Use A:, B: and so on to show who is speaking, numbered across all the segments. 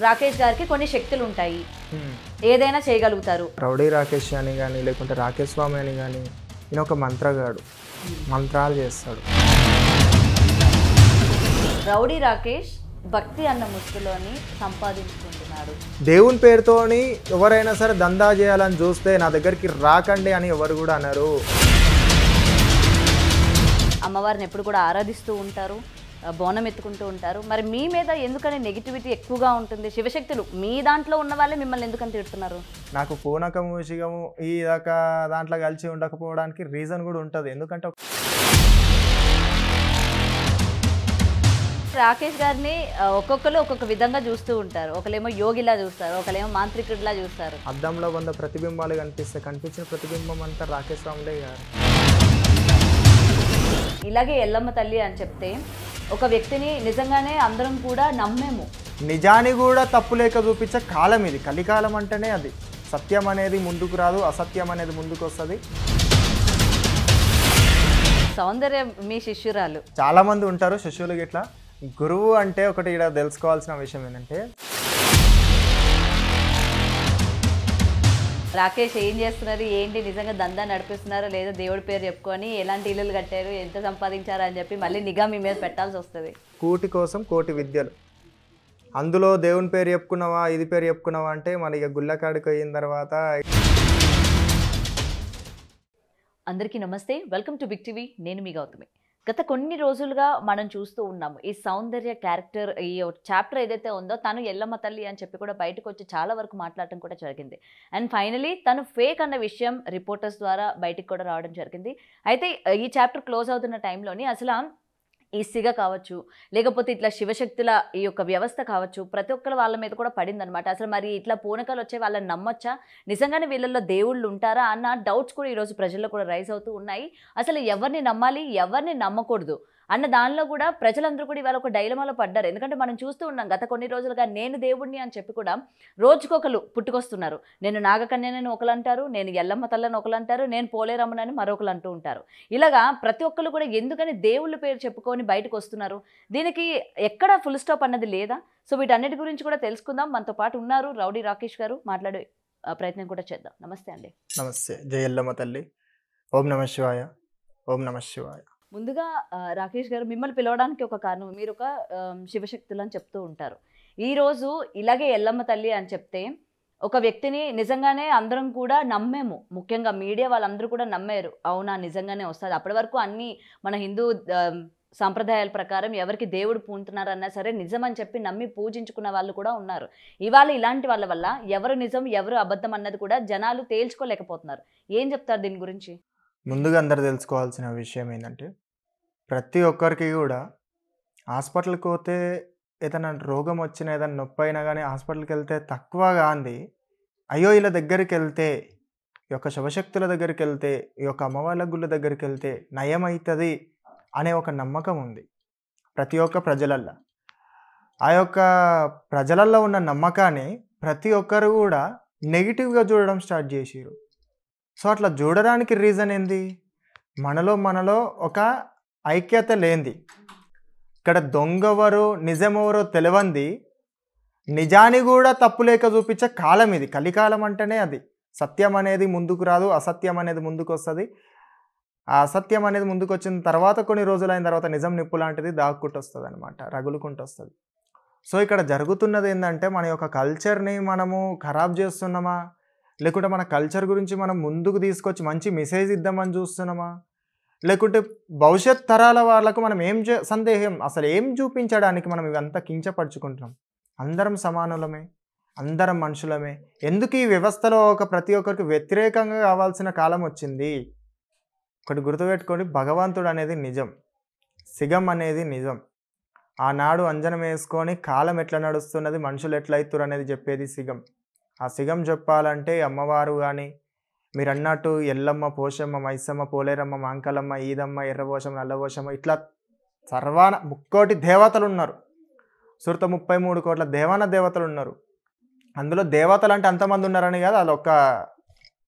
A: రాకేష్ గారికి కొన్ని శక్తులు ఉంటాయి, ఏదైనా చేయగలుగుతారు.
B: రౌడీ రాకేష్ అని కానీ లేకుంటే రాకేష్ స్వామి అని కానీ ఈయన ఒక మంత్రగాడు, మంత్రాలు చేస్తాడు.
A: రౌడీ రాకేష్ భక్తి అన్న ముసుగులోని సంపాదించుకుంటున్నాడు.
B: దేవుని పేరుతోని ఎవరైనా సరే దందా చేయాలని చూస్తే నా దగ్గరికి రాకండి అని ఎవరు కూడా అన్నారు.
A: అమ్మవారిని ఎప్పుడు కూడా ఆరాధిస్తూ ఉంటారు, బోనం ఎత్తుకుంటూ ఉంటారు. మరి మీ మీద ఎందుకని నెగిటివిటీ ఎక్కువగా ఉంటుంది? శివశక్తులు మీ దాంట్లో ఉన్న వాళ్ళే మిమ్మల్ని ఎందుకని తిడుతున్నారు?
B: నాకు పూనకము శిగము ఈ దాకా దాంట్లో కలిసి ఉండకపోవడానికి రీజన్ కూడా ఉంటుంది. ఎందుకంటే
A: రాకేష్ గారిని ఒక్కొక్కరు ఒక్కొక్క విధంగా చూస్తూ ఉంటారు. ఒకళ్ళేమో యోగిలా చూస్తారు, ఒకళ్ళేమో మాంత్రికుడిలా చూస్తారు.
B: అద్దంలో 100 ప్రతిబింబాలు కనిపిస్తే కనిపించిన ప్రతిబింబం అంతా రాకేష్ స్వామిలే కాదు.
A: ఇలాగే ఎల్లమ్మ తల్లి అని చెప్తే ఒక వ్యక్తిని నిజంగానే అందరం కూడా నమ్మేము.
B: నిజాన్ని కూడా తప్పు లేక చూపించే కాలం ఇది. కలికాలం అంటేనే అది. సత్యం అనేది ముందుకు రాదు, అసత్యం అనేది ముందుకు వస్తుంది.
A: సౌందర్య మీ శిష్యురాలు.
B: చాలామంది ఉంటారు శిష్యులు గిట్లా. గురువు అంటే ఒకటి ఇక్కడ తెలుసుకోవాల్సిన విషయం ఏంటంటే,
A: రాకేష్ ఏం చేస్తున్నారు, ఏంటి, నిజంగా దందా నడిపిస్తున్నారో లేదా దేవుడి పేరు చెప్పుకొని ఎలాంటి ఇల్లులు కట్టారు, ఎంత సంపాదించారు అని చెప్పి మళ్ళీ నిఘా మీ మీద పెట్టాల్సి వస్తుంది.
B: కూటి కోసం కోటి విద్యలు. అందులో దేవుని పేరు చెప్పుకున్నావా, ఇది పేరు చెప్పుకున్నావా అంటే మన ఇక గుళ్ళకాడికి అయిన తర్వాత.
A: అందరికీ నమస్తే, వెల్కమ్ టు బిగ్ టీవీ. నేను మీ గౌతమి. గత కొన్ని రోజులుగా మనం చూస్తూ ఉన్నాము ఈ సౌందర్య క్యారెక్టర్, ఈ చాప్టర్ ఏదైతే ఉందో తను ఎల్లమ్మ తల్లి అని చెప్పి కూడా బయటకు వచ్చి చాలా వరకు మాట్లాడటం కూడా జరిగింది. అండ్ ఫైనలీ తను ఫేక్ అన్న విషయం రిపోర్టర్స్ ద్వారా బయటికి కూడా రావడం జరిగింది. అయితే ఈ చాప్టర్ క్లోజ్ అవుతున్న టైంలోని అసలు ఈ సిగ కావచ్చు, లేకపోతే ఇట్లా శివశక్తుల ఈ యొక్క వ్యవస్థ కావచ్చు, ప్రతి ఒక్కరు వాళ్ళ మీద కూడా పడిందనమాట. అసలు మరి ఇట్లా పూనకాలు వచ్చే వాళ్ళని నమ్మొచ్చా, నిజంగానే వీళ్ళల్లో దేవుళ్ళు ఉంటారా అన్న డౌట్స్ కూడా ఈరోజు ప్రజల్లో కూడా రైజ్ అవుతూ ఉన్నాయి. అసలు ఎవరిని నమ్మాలి, ఎవరిని నమ్మకూడదు అన్న దానిలో కూడా ప్రజలందరూ కూడా ఇవాళ ఒక డైలమాలో పడ్డారు. ఎందుకంటే మనం చూస్తూ ఉన్నాం గత కొన్ని రోజులుగా నేను దేవుడిని అని చెప్పి కూడా రోజుకొకరు పుట్టుకొస్తున్నారు. నేను నాగకన్యనని ఒకరు అంటారు, నేను ఎల్లమ్మ తల్లని ఒకరు అంటారు, నేను పోలేరమ్మనని మరొకరు అంటూ ఉంటారు. ఇలాగా ప్రతి ఒక్కరు కూడా ఎందుకని దేవుళ్ళ పేరు చెప్పుకొని బయటకు వస్తున్నారు? దీనికి ఎక్కడ ఫుల్ స్టాప్ అన్నది లేదా? సో వీటన్నిటి గురించి కూడా తెలుసుకుందాం. మనతో పాటు ఉన్నారు రౌడీ రాకేష్ గారు, మాట్లాడే ప్రయత్నం కూడా చేద్దాం. నమస్తే అండి.
B: నమస్తే. జై ఎల్లమ్మ తల్లి. ఓం నమ శివాయ. ఓం నమ శివాయ.
A: ముందుగా రాకేష్ గారు, మిమ్మల్ని పిలవడానికి ఒక కారణం, మీరు ఒక శివశక్తులు అని చెప్తూ ఉంటారు. ఈరోజు ఇలాగే ఎల్లమ్మ తల్లి అని చెప్తే ఒక వ్యక్తిని నిజంగానే అందరం కూడా నమ్మేము. ముఖ్యంగా మీడియా వాళ్ళందరూ కూడా నమ్మారు, అవునా నిజంగానే వస్తుంది. అప్పటి వరకు అన్నీ మన హిందూ సాంప్రదాయాల ప్రకారం ఎవరికి దేవుడు పూంటున్నారన్నా సరే నిజమని చెప్పి నమ్మి పూజించుకున్న వాళ్ళు కూడా ఉన్నారు. ఇవాళ ఇలాంటి వాళ్ళ వల్ల ఎవరు నిజం ఎవరు అబద్ధం అన్నది కూడా జనాలు తేల్చుకోలేకపోతున్నారు. ఏం చెప్తారు దీని గురించి?
B: ముందుగా అందరు తెలుసుకోవాల్సిన విషయం ఏంటంటే, ప్రతి ఒక్కరికి కూడా హాస్పిటల్కి పోతే ఏదైనా రోగం వచ్చినా ఏదైనా నొప్పి అయినా కానీ హాస్పిటల్కి వెళ్తే తక్కువ కాంది, అయ్యో ఇలా దగ్గరికి వెళ్తే, ఈ యొక్క శివశక్తుల దగ్గరికి వెళ్తే, ఈ యొక్క అమ్మవార్ల గుళ్ళ దగ్గరికి వెళ్తే నయం అవుతుంది అనే ఒక నమ్మకం ఉంది ప్రతి ఒక్క ప్రజలల్లో. ఆ యొక్క ప్రజలల్లో ఉన్న నమ్మకాన్ని ప్రతి ఒక్కరు కూడా నెగిటివ్గా చూడడం స్టార్ట్ చేసిరు. సో అట్లా చూడడానికి రీజన్ ఏంది? మనలో ఒక ఐక్యత లేనిది. ఇక్కడ దొంగెవరో నిజమెవరో తెలియంది, నిజాన్ని కూడా తప్పు లేక చూపించే కాలం ఇది. కలికాలం అంటేనే అది. సత్యం అనేది ముందుకు రాదు, అసత్యం అనేది ముందుకు వస్తుంది. ఆ అసత్యం అనేది ముందుకు వచ్చిన తర్వాత కొన్ని రోజులైన తర్వాత నిజం నిప్పు లాంటిది దాక్కుంటూ వస్తుంది అనమాట, రగులుకుంటూ వస్తుంది. సో ఇక్కడ జరుగుతున్నది ఏంటంటే, మన యొక్క కల్చర్ని మనము ఖరాబ్ చేస్తున్నామా, లేకుంటే మన కల్చర్ గురించి మనం ముందుకు తీసుకొచ్చి మంచి మెసేజ్ ఇద్దామని చూస్తున్నామా, లేకుంటే భవిష్యత్ తరాల వాళ్ళకు మనం సందేహం అసలు ఏం చూపించడానికి మనం ఇవంతా కించపరుచుకుంటున్నాం? అందరం సమానులమే, అందరం మనుషులమే. ఎందుకు ఈ వ్యవస్థలో ప్రతి ఒక్కరికి వ్యతిరేకంగా కావాల్సిన కాలం వచ్చింది? ఒకటి గుర్తుపెట్టుకొని, భగవంతుడు అనేది నిజం, సిగం అనేది నిజం. ఆనాడు అంజనం వేసుకొని కాలం ఎట్లా నడుస్తున్నది, మనుషులు ఎట్లా అవుతారు అనేది చెప్పేది సిగం. ఆ సిగం చెప్పాలంటే అమ్మవారు కానీ, మీరు అన్నట్టు ఎల్లమ్మ, పోషమ్మ, మైసమ్మ, పోలేరమ్మ, మాంకలమ్మ, ఈదమ్మ, ఎర్రపోషమ్మ, నల్లపోషమ్మ, ఇట్లా సర్వాన 3 కోటి దేవతలు ఉన్నారు. సురత 33 కోట్ల దేవతలు ఉన్నారు. అందులో దేవతలు అంటే అంతమంది ఉన్నారని కాదు, అదొక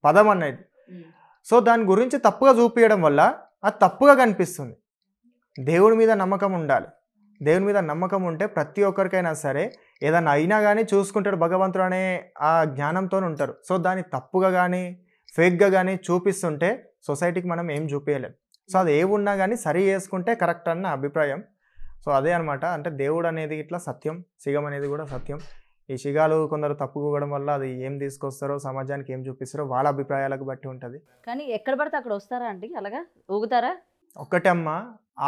B: పదం అనేది. సో దాని గురించి తప్పుగా చూపించడం వల్ల అది తప్పుగా కనిపిస్తుంది. దేవుడి మీద నమ్మకం ఉండాలి. దేవుని మీద నమ్మకం ఉంటే ప్రతి ఒక్కరికైనా సరే ఏదన్నా అయినా కానీ చూసుకుంటాడు భగవంతుడు అనే ఆ జ్ఞానంతో ఉంటారు. సో దాన్ని తప్పుగా కానీ ఫేక్గా కానీ చూపిస్తుంటే సొసైటీకి మనం ఏం చూపించలేం. సో అది ఏమున్నా కానీ సరి చేసుకుంటే కరెక్ట్ అన్న అభిప్రాయం. సో అదే అనమాట. అంటే దేవుడు అనేది ఇట్లా సత్యం, సిగం అనేది కూడా సత్యం. ఈ సిగాలు కొందరు తప్పుకోవడం వల్ల అది ఏం తీసుకొస్తారో, సమాజానికి ఏం చూపిస్తారో వాళ్ళ అభిప్రాయాలకు బట్టి ఉంటుంది.
A: కానీ ఎక్కడ పడితే అక్కడ వస్తారా అండి అలాగా ఊగుతారా?
B: ఒక్కటమ్మ,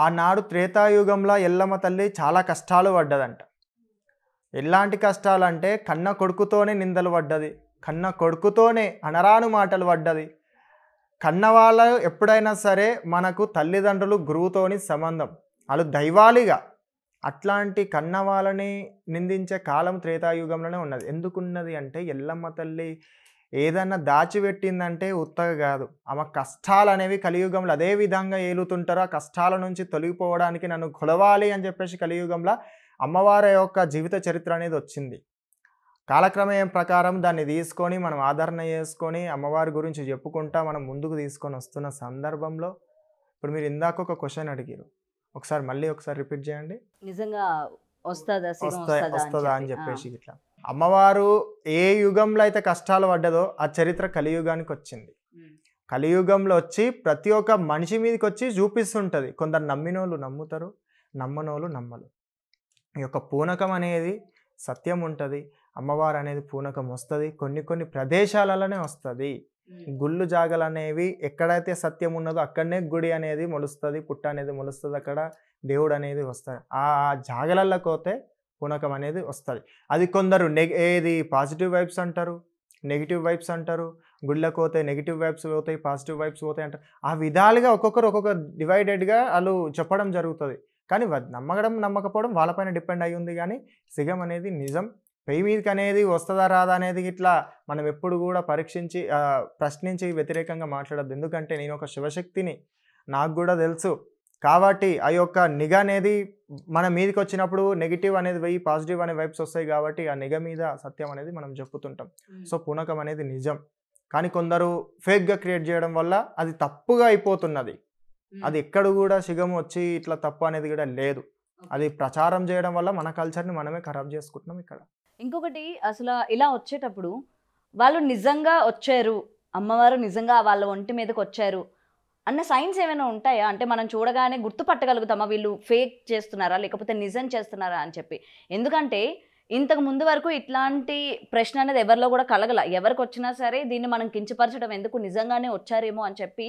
B: ఆనాడు త్రేతాయుగంలో ఎల్లమ్మ తల్లి చాలా కష్టాలు పడ్డదంట. ఎలాంటి కష్టాలంటే కన్న కొడుకుతోనే నిందలు పడ్డది, కన్న కొడుకుతోనే అనరాను మాటలు పడ్డది. కన్నవాళ్ళు ఎప్పుడైనా సరే మనకు తల్లిదండ్రులు గురువుతోని సంబంధం, వాళ్ళు దైవాలిగా. అట్లాంటి కన్నవాళ్ళని నిందించే కాలం త్రేతాయుగంలోనే ఉన్నది. ఎందుకున్నది అంటే ఎల్లమ్మ తల్లి ఏదన్నా దాచిపెట్టిందంటే ఉత్తగా కాదు. ఆమె కష్టాలు అనేవి కలియుగంలో అదే విధంగా ఏలుతుంటారో, ఆ కష్టాల నుంచి తొలగిపోవడానికి నన్ను కొలవాలి అని చెప్పేసి కలియుగంలో అమ్మవారి యొక్క జీవిత చరిత్ర అనేది వచ్చింది. కాలక్రమేణం ప్రకారం దాన్ని తీసుకొని మనం ఆదరణ చేసుకొని అమ్మవారి గురించి చెప్పుకుంటా మనం ముందుకు తీసుకొని వస్తున్న సందర్భంలో ఇప్పుడు మీరు ఇందాక ఒక క్వశ్చన్ అడిగారు, ఒకసారి మళ్ళీ ఒకసారి రిపీట్ చేయండి.
A: నిజంగా వస్తుందా
B: అని చెప్పేసి ఇట్లా అమ్మవారు ఏ యుగంలో అయితే కష్టాలు పడ్డదో ఆ చరిత్ర కలియుగానికి వచ్చింది. కలియుగంలో వచ్చి ప్రతి ఒక్క మనిషి మీదకి వచ్చి చూపిస్తుంటుంది. కొందరు నమ్మినోళ్ళు నమ్ముతారు, నమ్మనోళ్ళు నమ్మరు. ఈ యొక్క పూనకం అనేది సత్యం ఉంటుంది. అమ్మవారు అనేది పూనకం వస్తుంది, కొన్ని ప్రదేశాలలోనే వస్తుంది. గుళ్ళు జాగలు అనేవి ఎక్కడైతే సత్యం ఉన్నదో అక్కడనే గుడి అనేది మొలుస్తుంది, పుట్ట అనేది మొలుస్తుంది, అక్కడ దేవుడు అనేది వస్తాడు. ఆ జాగలలోకి పోతే పూనకం అనేది వస్తుంది. అది కొందరు ఏది పాజిటివ్ వైబ్స్ అంటారు, నెగిటివ్ వైబ్స్ అంటారు. గుళ్ళకి పోతే నెగిటివ్ వైబ్స్ పోతాయి, పాజిటివ్ వైబ్స్ పోతాయి అంటారు. ఆ విధాలుగా ఒక్కొక్క డివైడెడ్గా వాళ్ళు చెప్పడం జరుగుతుంది. కానీ నమ్మకపోవడం వాళ్ళపైన డిపెండ్ అయి ఉంది. కానీ సిగం అనేది నిజం. పెయి మీదకి అనేది వస్తుందా రాదా అనేది ఇట్లా మనం ఎప్పుడు కూడా పరీక్షించి ప్రశ్నించి వ్యతిరేకంగా మాట్లాడద్దు. ఎందుకంటే నేను ఒక శివశక్తిని, నాకు కూడా తెలుసు. కాబట్టి ఆ యొక్క నిఘ అనేది మన మీదకి వచ్చినప్పుడు నెగిటివ్ అనేది పోయి పాజిటివ్ అనే వైబ్స్ వస్తాయి. కాబట్టి ఆ నిఘ మీద సత్యం అనేది మనం చెప్పుతుంటాం. సో పూనకం అనేది నిజం, కానీ కొందరు ఫేక్గా క్రియేట్ చేయడం వల్ల అది తప్పుగా అయిపోతున్నది. అది ఎక్కడ కూడా సిగం వచ్చి ఇట్లా తప్పు అనేది కూడా లేదు. అది ప్రచారం చేయడం వల్ల మన కల్చర్ని మనమే ఖరాబ్ చేసుకుంటున్నాం ఇక్కడ.
A: ఇంకొకటి, అసలు ఇలా వచ్చేటప్పుడు వాళ్ళు నిజంగా వచ్చారు, అమ్మవారు నిజంగా వాళ్ళ ఒంటి మీదకి వచ్చారు అన్న సైన్స్ ఏమైనా ఉంటాయా? అంటే మనం చూడగానే గుర్తుపట్టగలుగుతామా వీళ్ళు ఫేక్ చేస్తున్నారా లేకపోతే నిజం చేస్తున్నారా అని చెప్పి? ఎందుకంటే ఇంతకు ముందు వరకు ఇట్లాంటి ప్రశ్న అనేది ఎవరిలో కూడా కలగల. ఎవరికి వచ్చినా సరే దీన్ని మనం కించపరచడం ఎందుకు, నిజంగానే వచ్చారేమో అని చెప్పి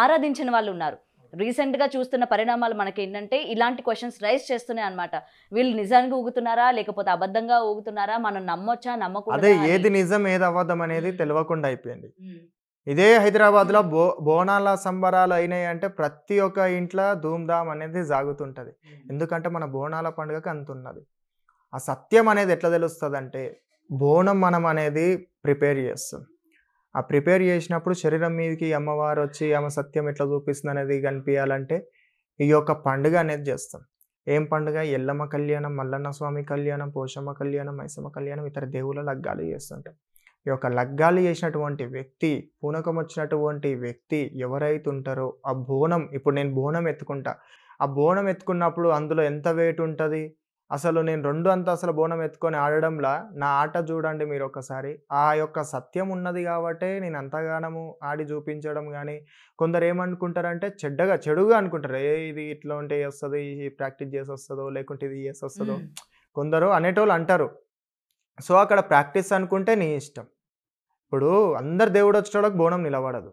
A: ఆరాధించిన వాళ్ళు ఉన్నారు. రీసెంట్గా చూస్తున్న పరిణామాలు మనకి ఏంటంటే ఇలాంటి క్వశ్చన్స్ రైజ్ చేస్తున్నాయి అనమాట. వీళ్ళు నిజానికి ఊగుతున్నారా లేకపోతే అబద్ధంగా ఊగుతున్నారా, మనం నమ్మొచ్చా నమ్మకూడదా?
B: అదే ఏది నిజం ఏది అబద్ధం అనేది తెలియకుండా అయిపోయింది. ఇదే హైదరాబాద్లో బోనాల సంబరాలు అయినాయి అంటే ప్రతి ఒక్క ఇంట్లో ధూమ్ధామ్ అనేది సాగుతుంటుంది. ఎందుకంటే మన బోనాల పండుగకి అంత ఉన్నది. ఆ సత్యం అనేది ఎట్లా తెలుస్తుంది అంటే బోనం మనం అనేది ప్రిపేర్ చేస్తాం. ఆ ప్రిపేర్ చేసినప్పుడు శరీరం మీదకి అమ్మవారు వచ్చి ఆమె సత్యం ఎట్లా చూపిస్తుంది అనేది కనిపించాలంటే ఈ యొక్క పండుగ అనేది చేస్తాం. ఏం పండుగ? ఎల్లమ్మ కళ్యాణం, మల్లన్న స్వామి కళ్యాణం, పోషమ్మ కళ్యాణం, మైసమ్మ కళ్యాణం, ఇతర దేవుళ్ళ లగ్గాలు చేస్తుంటాం. ఈ యొక్క లగ్గాలు చేసినటువంటి వ్యక్తి, పూనకం వచ్చినటువంటి వ్యక్తి ఎవరైతే ఉంటారో ఆ బోనం, ఇప్పుడు నేను బోనం ఎత్తుకుంటా, ఆ బోనం ఎత్తుకున్నప్పుడు అందులో ఎంత వెయిట్ ఉంటుంది? అసలు నేను 2 అంతస్తుల బోనం ఎత్తుకొని ఆడడంలా నా ఆట చూడండి మీరు ఒకసారి. ఆ యొక్క సత్యం ఉన్నది కాబట్టే నేను అంతగానము ఆడి చూపించడం. కానీ కొందరు ఏమనుకుంటారంటే చెడుగా అనుకుంటారు. ఇది ఇట్లా ఉంటే వస్తుంది, ప్రాక్టీస్ చేసి వస్తుందో లేకుంటే ఇది చేసి వస్తుందో కొందరు అనేటోళ్ళు అంటారు. సో అక్కడ ప్రాక్టీస్ అనుకుంటే నీ ఇష్టం. ఇప్పుడు అందరు దేవుడు వచ్చేటోళ్ళకి బోనం నిలబడదు,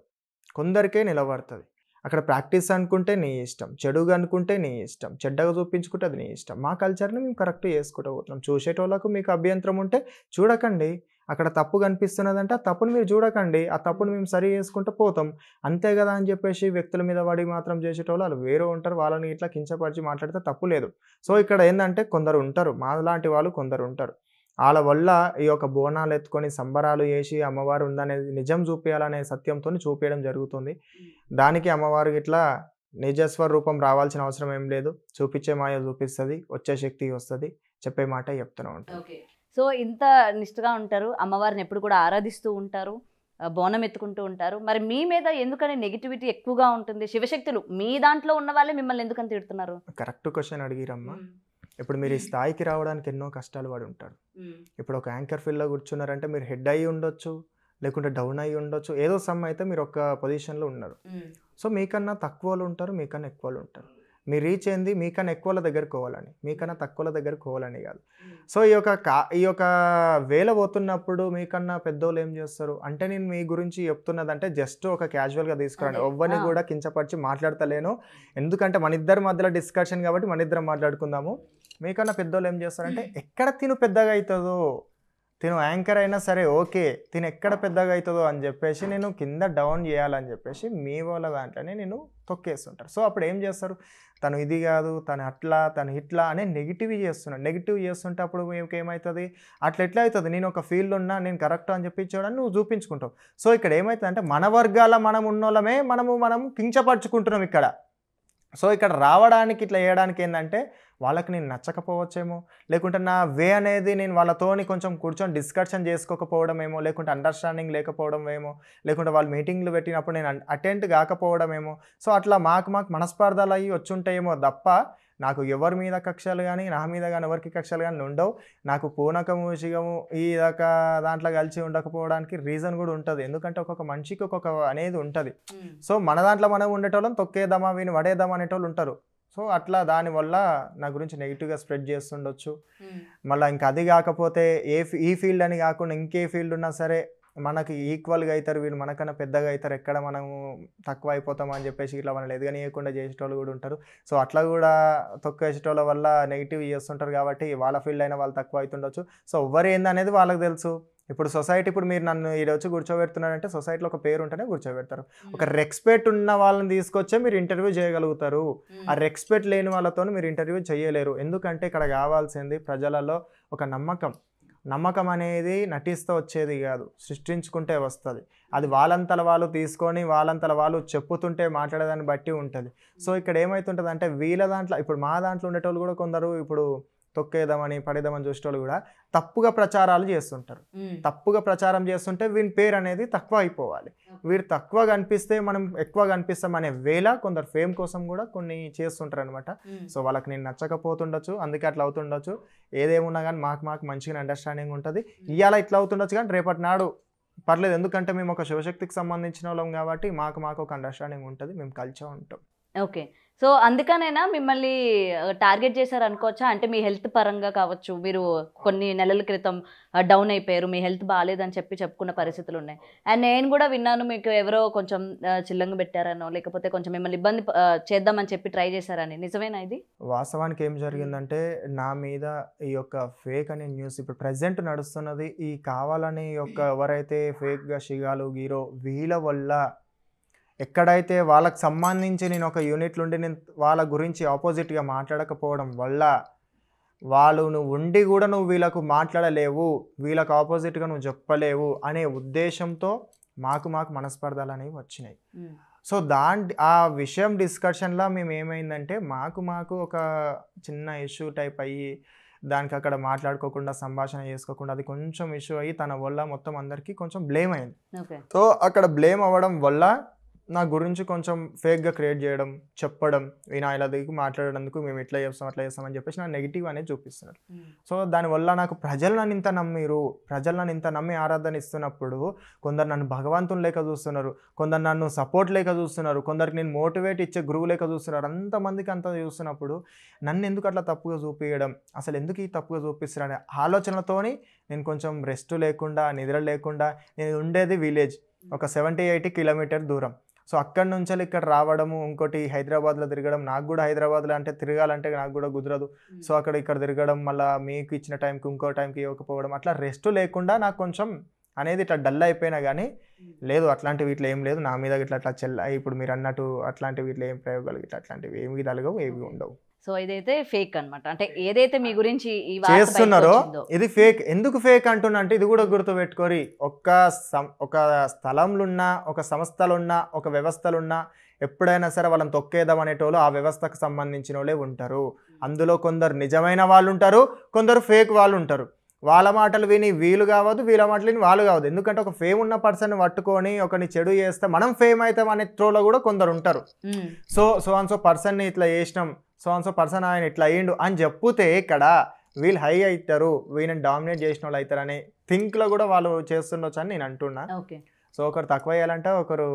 B: కొందరికే నిలబడుతుంది. అక్కడ ప్రాక్టీస్ అనుకుంటే నీ ఇష్టం, చెడుగా అనుకుంటే నీ ఇష్టం, చెడ్డగా చూపించుకుంటే అది నీ ఇష్టం. మా కల్చర్ని మేము కరెక్ట్ చేసుకుంటూ పోతున్నాం. చూసేటోళ్ళకు మీకు అభ్యంతరం ఉంటే చూడకండి. అక్కడ తప్పు కనిపిస్తున్నదంటే ఆ తప్పును మీరు చూడకండి, ఆ తప్పును మేము సరి చేసుకుంటూ పోతాం. అంతే కదా అని చెప్పేసి వ్యక్తుల మీద పడి మాత్రం చేసేటోళ్ళు వాళ్ళు వేరే ఉంటారు. వాళ్ళని ఇట్లా కించపరిచి మాట్లాడితే తప్పు లేదు. సో ఇక్కడ ఏంటంటే కొందరు ఉంటారు, మా లాంటి వాళ్ళు కొందరు ఉంటారు. వాళ్ళ వల్ల ఈ యొక్క బోనాలు ఎత్తుకొని సంబరాలు చేసి అమ్మవారు ఉందనేది నిజం చూపించాలనే సత్యంతో చూపించడం జరుగుతుంది. దానికి అమ్మవారు ఇట్లా నిజస్వరూపం రావాల్సిన అవసరం ఏం లేదు. చూపించే మాయ చూపిస్తుంది, వచ్చే శక్తి వస్తుంది, చెప్పే మాట చెప్తూనే ఉంటాం.
A: సో ఇంత నిష్ఠగా ఉంటారు, అమ్మవారిని ఎప్పుడు కూడా ఆరాధిస్తూ ఉంటారు, బోనం ఎత్తుకుంటూ ఉంటారు. మరి మీ మీద ఎందుకని నెగిటివిటీ ఎక్కువగా ఉంటుంది? శివశక్తులు మీ దాంట్లో ఉన్న వాళ్ళే మిమ్మల్ని ఎందుకని తిడుతున్నారు?
B: కరెక్ట్ క్వశ్చన్ అడిగిరమ్మా. ఇప్పుడు మీరు ఈ స్థాయికి రావడానికి ఎన్నో కష్టాలు పడి ఉంటారు. ఇప్పుడు ఒక యాంకర్ ఫీల్డ్‌లో కూర్చున్నారంటే మీరు హెడ్ అయ్యి ఉండొచ్చు, లేకుంటే డౌన్ అయ్యి ఉండొచ్చు. ఏదో సమ్ అయితే మీరు ఒక పొజిషన్‌లో ఉన్నారు. సో, మీకన్నా తక్కువోళ్ళు ఉంటారు, మీకన్నా ఎక్కువోళ్ళు ఉంటారు. మీరు రీచ్ అయింది మీకన్నా ఎక్కువోళ్ళ దగ్గరికి పోవాలని, మీకన్నా తక్కువోళ్ళ దగ్గరికి పోవాలని కాదు. సో, ఈ యొక్క వేల పోతున్నప్పుడు మీకన్నా పెద్దోళ్ళు ఏం చేస్తారు అంటే, నేను మీ గురించి చెప్తున్నదంటే జస్ట్ ఒక క్యాజువల్‌గా తీసుకురండి.
A: అదే.
B: ఎవ్వరిని
A: ఆ!
B: కూడా కించపరిచి మాట్లాడతలేను. ఎందుకంటే మన ఇద్దరి మధ్యలో డిస్కషన్ కాబట్టి మన ఇద్దరం మాట్లాడుకుందాము. మీకన్నా పెద్దోళ్ళు ఏం చేస్తారంటే, ఎక్కడ తిను పెద్దగా అవుతుందో, తిను యాంకర్ అయినా సరే ఓకే, తిను ఎక్కడ పెద్దగా అవుతుందో అని చెప్పేసి నేను కింద డౌన్ చేయాలని చెప్పేసి మీ వాళ్ళ దాంట్లోనే నేను తొక్కేస్తుంటారు. సో, అప్పుడు ఏం చేస్తారు, తను ఇది కాదు, తను అట్లా, తను ఇట్లా అనే నెగిటివ్ చేస్తున్నాడు. నెగిటివ్ చేస్తుంటే అప్పుడు మీకు ఏమవుతుంది, అట్లా ఎట్లా అవుతుంది, నేను ఒక ఫీల్డ్ ఉన్నా నేను కరెక్ట్ అని చెప్పి చూడని నువ్వు చూపించుకుంటావు. సో, ఇక్కడ ఏమవుతుంది అంటే మన వర్గాల మనం ఉన్నోళ్ళమే మనం కించపరుచుకుంటున్నాం ఇక్కడ. సో, ఇక్కడ రావడానికి ఇట్లా చేయడానికి ఏందంటే, వాళ్ళకి నేను నచ్చకపోవచ్చేమో, లేకుంటే నా వే అనేది నేను వాళ్ళతోని కొంచెం కూర్చొని డిస్కషన్ చేసుకోకపోవడమేమో, లేకుంటే అండర్‌స్టాండింగ్ లేకపోవడమేమో, లేకుంటే వాళ్ళు మీటింగ్‌లు పెట్టినప్పుడు నేను అటెండ్ కాకపోవడమేమో. సో, అట్లా మాకు మనస్పర్ధలయ్యి వచ్చుంటాయేమో తప్ప, నాకు ఎవరి మీద కక్షలు గానీ, నా మీద గానీ ఎవరికి కక్షలు గానీ ఉండవు. నాకు పూనకము, శిగము ఈ దాంట్లో కలిసి ఉండకపోవడానికి రీజన్ గూడా ఉంటది. ఎందుకంటే ఒక్కొక్క మనిషికి ఒక్కొక్క అనేది ఉంటది. సో, మన దాంట్లో మనం ఉండేటోళ్ళం తొక్కేద్దామా, వీడిని పడేద్దామా అనేటోళ్ళు ఉంటారు. సో, అట్లా దానివల్ల నా గురించి నెగెటివ్‌గా స్ప్రెడ్ చేస్తుండొచ్చు. మళ్ళా ఇంకా అది కాకపోతే ఈ ఫీల్డ్ అని కాకుండా ఇంకే ఫీల్డ్ ఉన్నా సరే, మనకి ఈక్వల్‌గా అయితారు, వీళ్ళు మనకన్నా పెద్దగా అయితారు, ఎక్కడ మనము తక్కువ అయిపోతాం అని చెప్పేసి ఇట్లా మనల్ని ఎదగనీయకుండా చేసేటోళ్ళు కూడా ఉంటారు. సో, అట్లా కూడా తొక్కేసేటోళ్ళ వల్ల నెగెటివ్ చేస్తుంటారు కాబట్టి వాళ్ళ ఫీల్డ్ అయినా వాళ్ళు తక్కువ అవుతుండొచ్చు. సో, ఎవ్వరు ఏందనేది వాళ్ళకి తెలుసు. ఇప్పుడు సొసైటీ ఇప్పుడు మీరు నన్ను ఈడొచ్చి కూర్చోబెడుతున్నారంటే సొసైటీలో ఒక పేరు ఉంటేనే కూర్చోబెడతారు. ఒక రెస్పెక్ట్ ఉన్న వాళ్ళని తీసుకొచ్చే మీరు ఇంటర్వ్యూ చేయగలుగుతారు. ఆ రెస్పెక్ట్ లేని వాళ్ళతోని మీరు ఇంటర్వ్యూ చేయలేరు. ఎందుకంటే ఇక్కడ కావాల్సింది ప్రజలలో ఒక నమ్మకం. నమ్మకం అనేది నటిస్తూ వచ్చేది కాదు, సృష్టించుకుంటే వస్తుంది. అది వాళ్ళంతల వాళ్ళు తీసుకొని వాళ్ళంతల వాళ్ళు చెప్పుతుంటే మాట్లాడేదాన్ని బట్టి ఉంటుంది. సో, ఇక్కడ ఏమవుతుంటుంది అంటే వీళ్ళ దాంట్లో ఇప్పుడు మా దాంట్లో ఉండేటోళ్ళు కూడా కొందరు ఇప్పుడు తొక్కేద్దామని పడేద్దామని చూసేటోళ్ళు కూడా తప్పుగా ప్రచారాలు చేస్తుంటారు. తప్పుగా ప్రచారం చేస్తుంటే వీని పేరు అనేది తక్కువ అయిపోవాలి. వీడు తక్కువ కనిపిస్తే మనం ఎక్కువ కనిపిస్తాం అనే వేళ కొందరు ఫేమ్ కోసం కూడా కొన్ని చేస్తుంటారు అనమాట. సో, వాళ్ళకి నేను నచ్చకపోతుండొచ్చు, అందుకే అట్లా అవుతుండొచ్చు. ఏదేమున్నా కానీ మాకు మంచిగా అండర్స్టాండింగ్ ఉంటుంది. ఇవాళ ఇట్లా అవుతుండొచ్చు కానీ రేపటి నాడు పర్లేదు. ఎందుకంటే మేము ఒక శివశక్తికి సంబంధించిన వాళ్ళం కాబట్టి మాకు ఒక అండర్స్టాండింగ్ ఉంటుంది. మేము కలిసే ఉంటాం.
A: ఓకే. సో, అందుకనేనా మిమ్మల్ని టార్గెట్ చేశారనుకోవచ్చా? అంటే మీ హెల్త్ పరంగా కావచ్చు, మీరు కొన్ని నెలల క్రితం డౌన్ అయిపోయారు, మీ హెల్త్ బాలేదని చెప్పుకున్న పరిస్థితులున్నాయి. అండ్ నేను కూడా విన్నాను మీకు ఎవరో కొంచెం చిల్లంగా పెట్టారనో, లేకపోతే కొంచెం మిమ్మల్ని ఇబ్బంది చేద్దామని చెప్పి ట్రై చేశారని. నిజమేనా ఇది?
B: వాస్తవానికి ఏం జరిగిందంటే, నా మీద ఈ యొక్క ఫేక్ అనే న్యూస్ ఇప్పుడు ప్రెజెంట్ నడుస్తున్నది. ఈ కావాలని ఎవరైతే ఫేక్‌గా షిగాలు, గీరో వీళ్ళ వల్ల ఎక్కడైతే వాళ్ళకి సంబంధించి నేను ఒక యూనిట్‌లో ఉండి నేను వాళ్ళ గురించి ఆపోజిట్‌గా మాట్లాడకపోవడం వల్ల, నువ్వు ఉండి కూడా నువ్వు వీళ్ళకు మాట్లాడలేవు, వీళ్ళకి ఆపోజిట్‌గా నువ్వు చెప్పలేవు అనే ఉద్దేశంతో మాకు మనస్పర్ధలనేవి వచ్చినాయి. సో, ఆ విషయం డిస్కషన్‌లో మేమేమైందంటే మాకు ఒక చిన్న ఇష్యూ టైప్ అయ్యి, దానికి అక్కడ మాట్లాడుకోకుండా, సంభాషణ చేసుకోకుండా అది కొంచెం ఇష్యూ అయ్యి తన వల్ల మొత్తం అందరికీ కొంచెం బ్లేమ్ అయింది. సో, అక్కడ బ్లేమ్ అవ్వడం వల్ల నా గురించి కొంచెం ఫేక్‌గా క్రియేట్ చేయడం, చెప్పడం, ఈయన ఇలా దిగి మాట్లాడేందుకు మేము ఇట్లా చేస్తాం, అట్లా చేస్తాం అని చెప్పేసి నా నెగెటివ్ అనేది చూపిస్తున్నారు. సో, దానివల్ల నాకు ప్రజలు నన్ను ఇంత నమ్మి ఆరాధన ఇస్తున్నప్పుడు కొందరు నన్ను భగవంతుని లేక చూస్తున్నారు, కొందరు నన్ను సపోర్ట్ లేక చూస్తున్నారు, కొందరికి నేను మోటివేట్ ఇచ్చే గురువు లేక చూస్తున్నారు. అంతమందికి అంత చూస్తున్నప్పుడు నన్ను ఎందుకు అట్లా తప్పుగా చూపించడం, అసలు ఎందుకు ఈ తప్పుగా చూపిస్తారు అనే ఆలోచనలతోని నేను కొంచెం రెస్ట్ లేకుండా, నిద్ర లేకుండా, నేను ఉండేది విలేజ్, ఒక 70-80 కిలోమీటర్ దూరం. సో, అక్కడి నుంచి ఇక్కడ రావడము, ఇంకోటి హైదరాబాద్లో తిరగడం, నాకు కూడా హైదరాబాద్లో అంటే తిరగాలంటే నాకు కూడా కుదరదు. సో, ఇక్కడ తిరగడం, మళ్ళీ మీకు ఇచ్చిన టైంకి ఇంకో టైంకి ఇవ్వకపోవడం, అట్లా రెస్ట్ లేకుండా నాకు కొంచెం అనేది ఇట్లా డల్ అయిపోయినా కానీ లేదు, అట్లాంటివి ఇట్లా ఏం లేదు నా మీద ఇట్లా ఇప్పుడు మీరు అన్నట్టు అట్లాంటివి ఇట్లా ఏం ప్రయోగాలు ఇట్లా అట్లాంటివి ఏమి తలగవు, ఏవి ఉండవు.
A: సో, ఇదైతే ఫేక్ అనమాట. అంటే ఏదైతే మీ గురించి ఈ
B: చేస్తున్నారో ఇది ఫేక్. ఎందుకు ఫేక్ అంటున్నా అంటే ఇది కూడా గుర్తుపెట్టుకోరి. ఒక స్థలంలో ఉన్న, ఒక సంస్థలో ఉన్న, ఒక వ్యవస్థలో ఉన్న ఎప్పుడైనా సరే వాళ్ళని తొక్కేద్దాం అనేటోళ్ళు ఆ వ్యవస్థకు సంబంధించిన వాళ్ళే ఉంటారు. అందులో కొందరు నిజమైన వాళ్ళు ఉంటారు, కొందరు ఫేక్ వాళ్ళు ఉంటారు. వాళ్ళ మాటలు విని వీళ్ళు కావద్దు, వీళ్ళ మాటలు విని వాళ్ళు కావద్దు. ఎందుకంటే ఒక ఫేమ్ ఉన్న పర్సన్ పట్టుకొని ఒకరిని చెడు చేస్తే మనం ఫేమ్ అవుతాం అనే త్రోలో కూడా కొందరు ఉంటారు. సో పర్సన్ని ఇట్లా చేసినాం, సో అండ్ సో పర్సన్ ఆయన ఇట్లా అయ్యిండు అని చెప్తే ఇక్కడ వీళ్ళు హై అవుతారు, వీళ్ళని డామినేట్ చేసిన వాళ్ళు అవుతారు అనే థింక్లో కూడా వాళ్ళు చేస్తుండొచ్చు అని నేను అంటున్నా.
A: ఓకే.
B: సో ఒకరు తక్కువ వేయాలంటే ఒకరు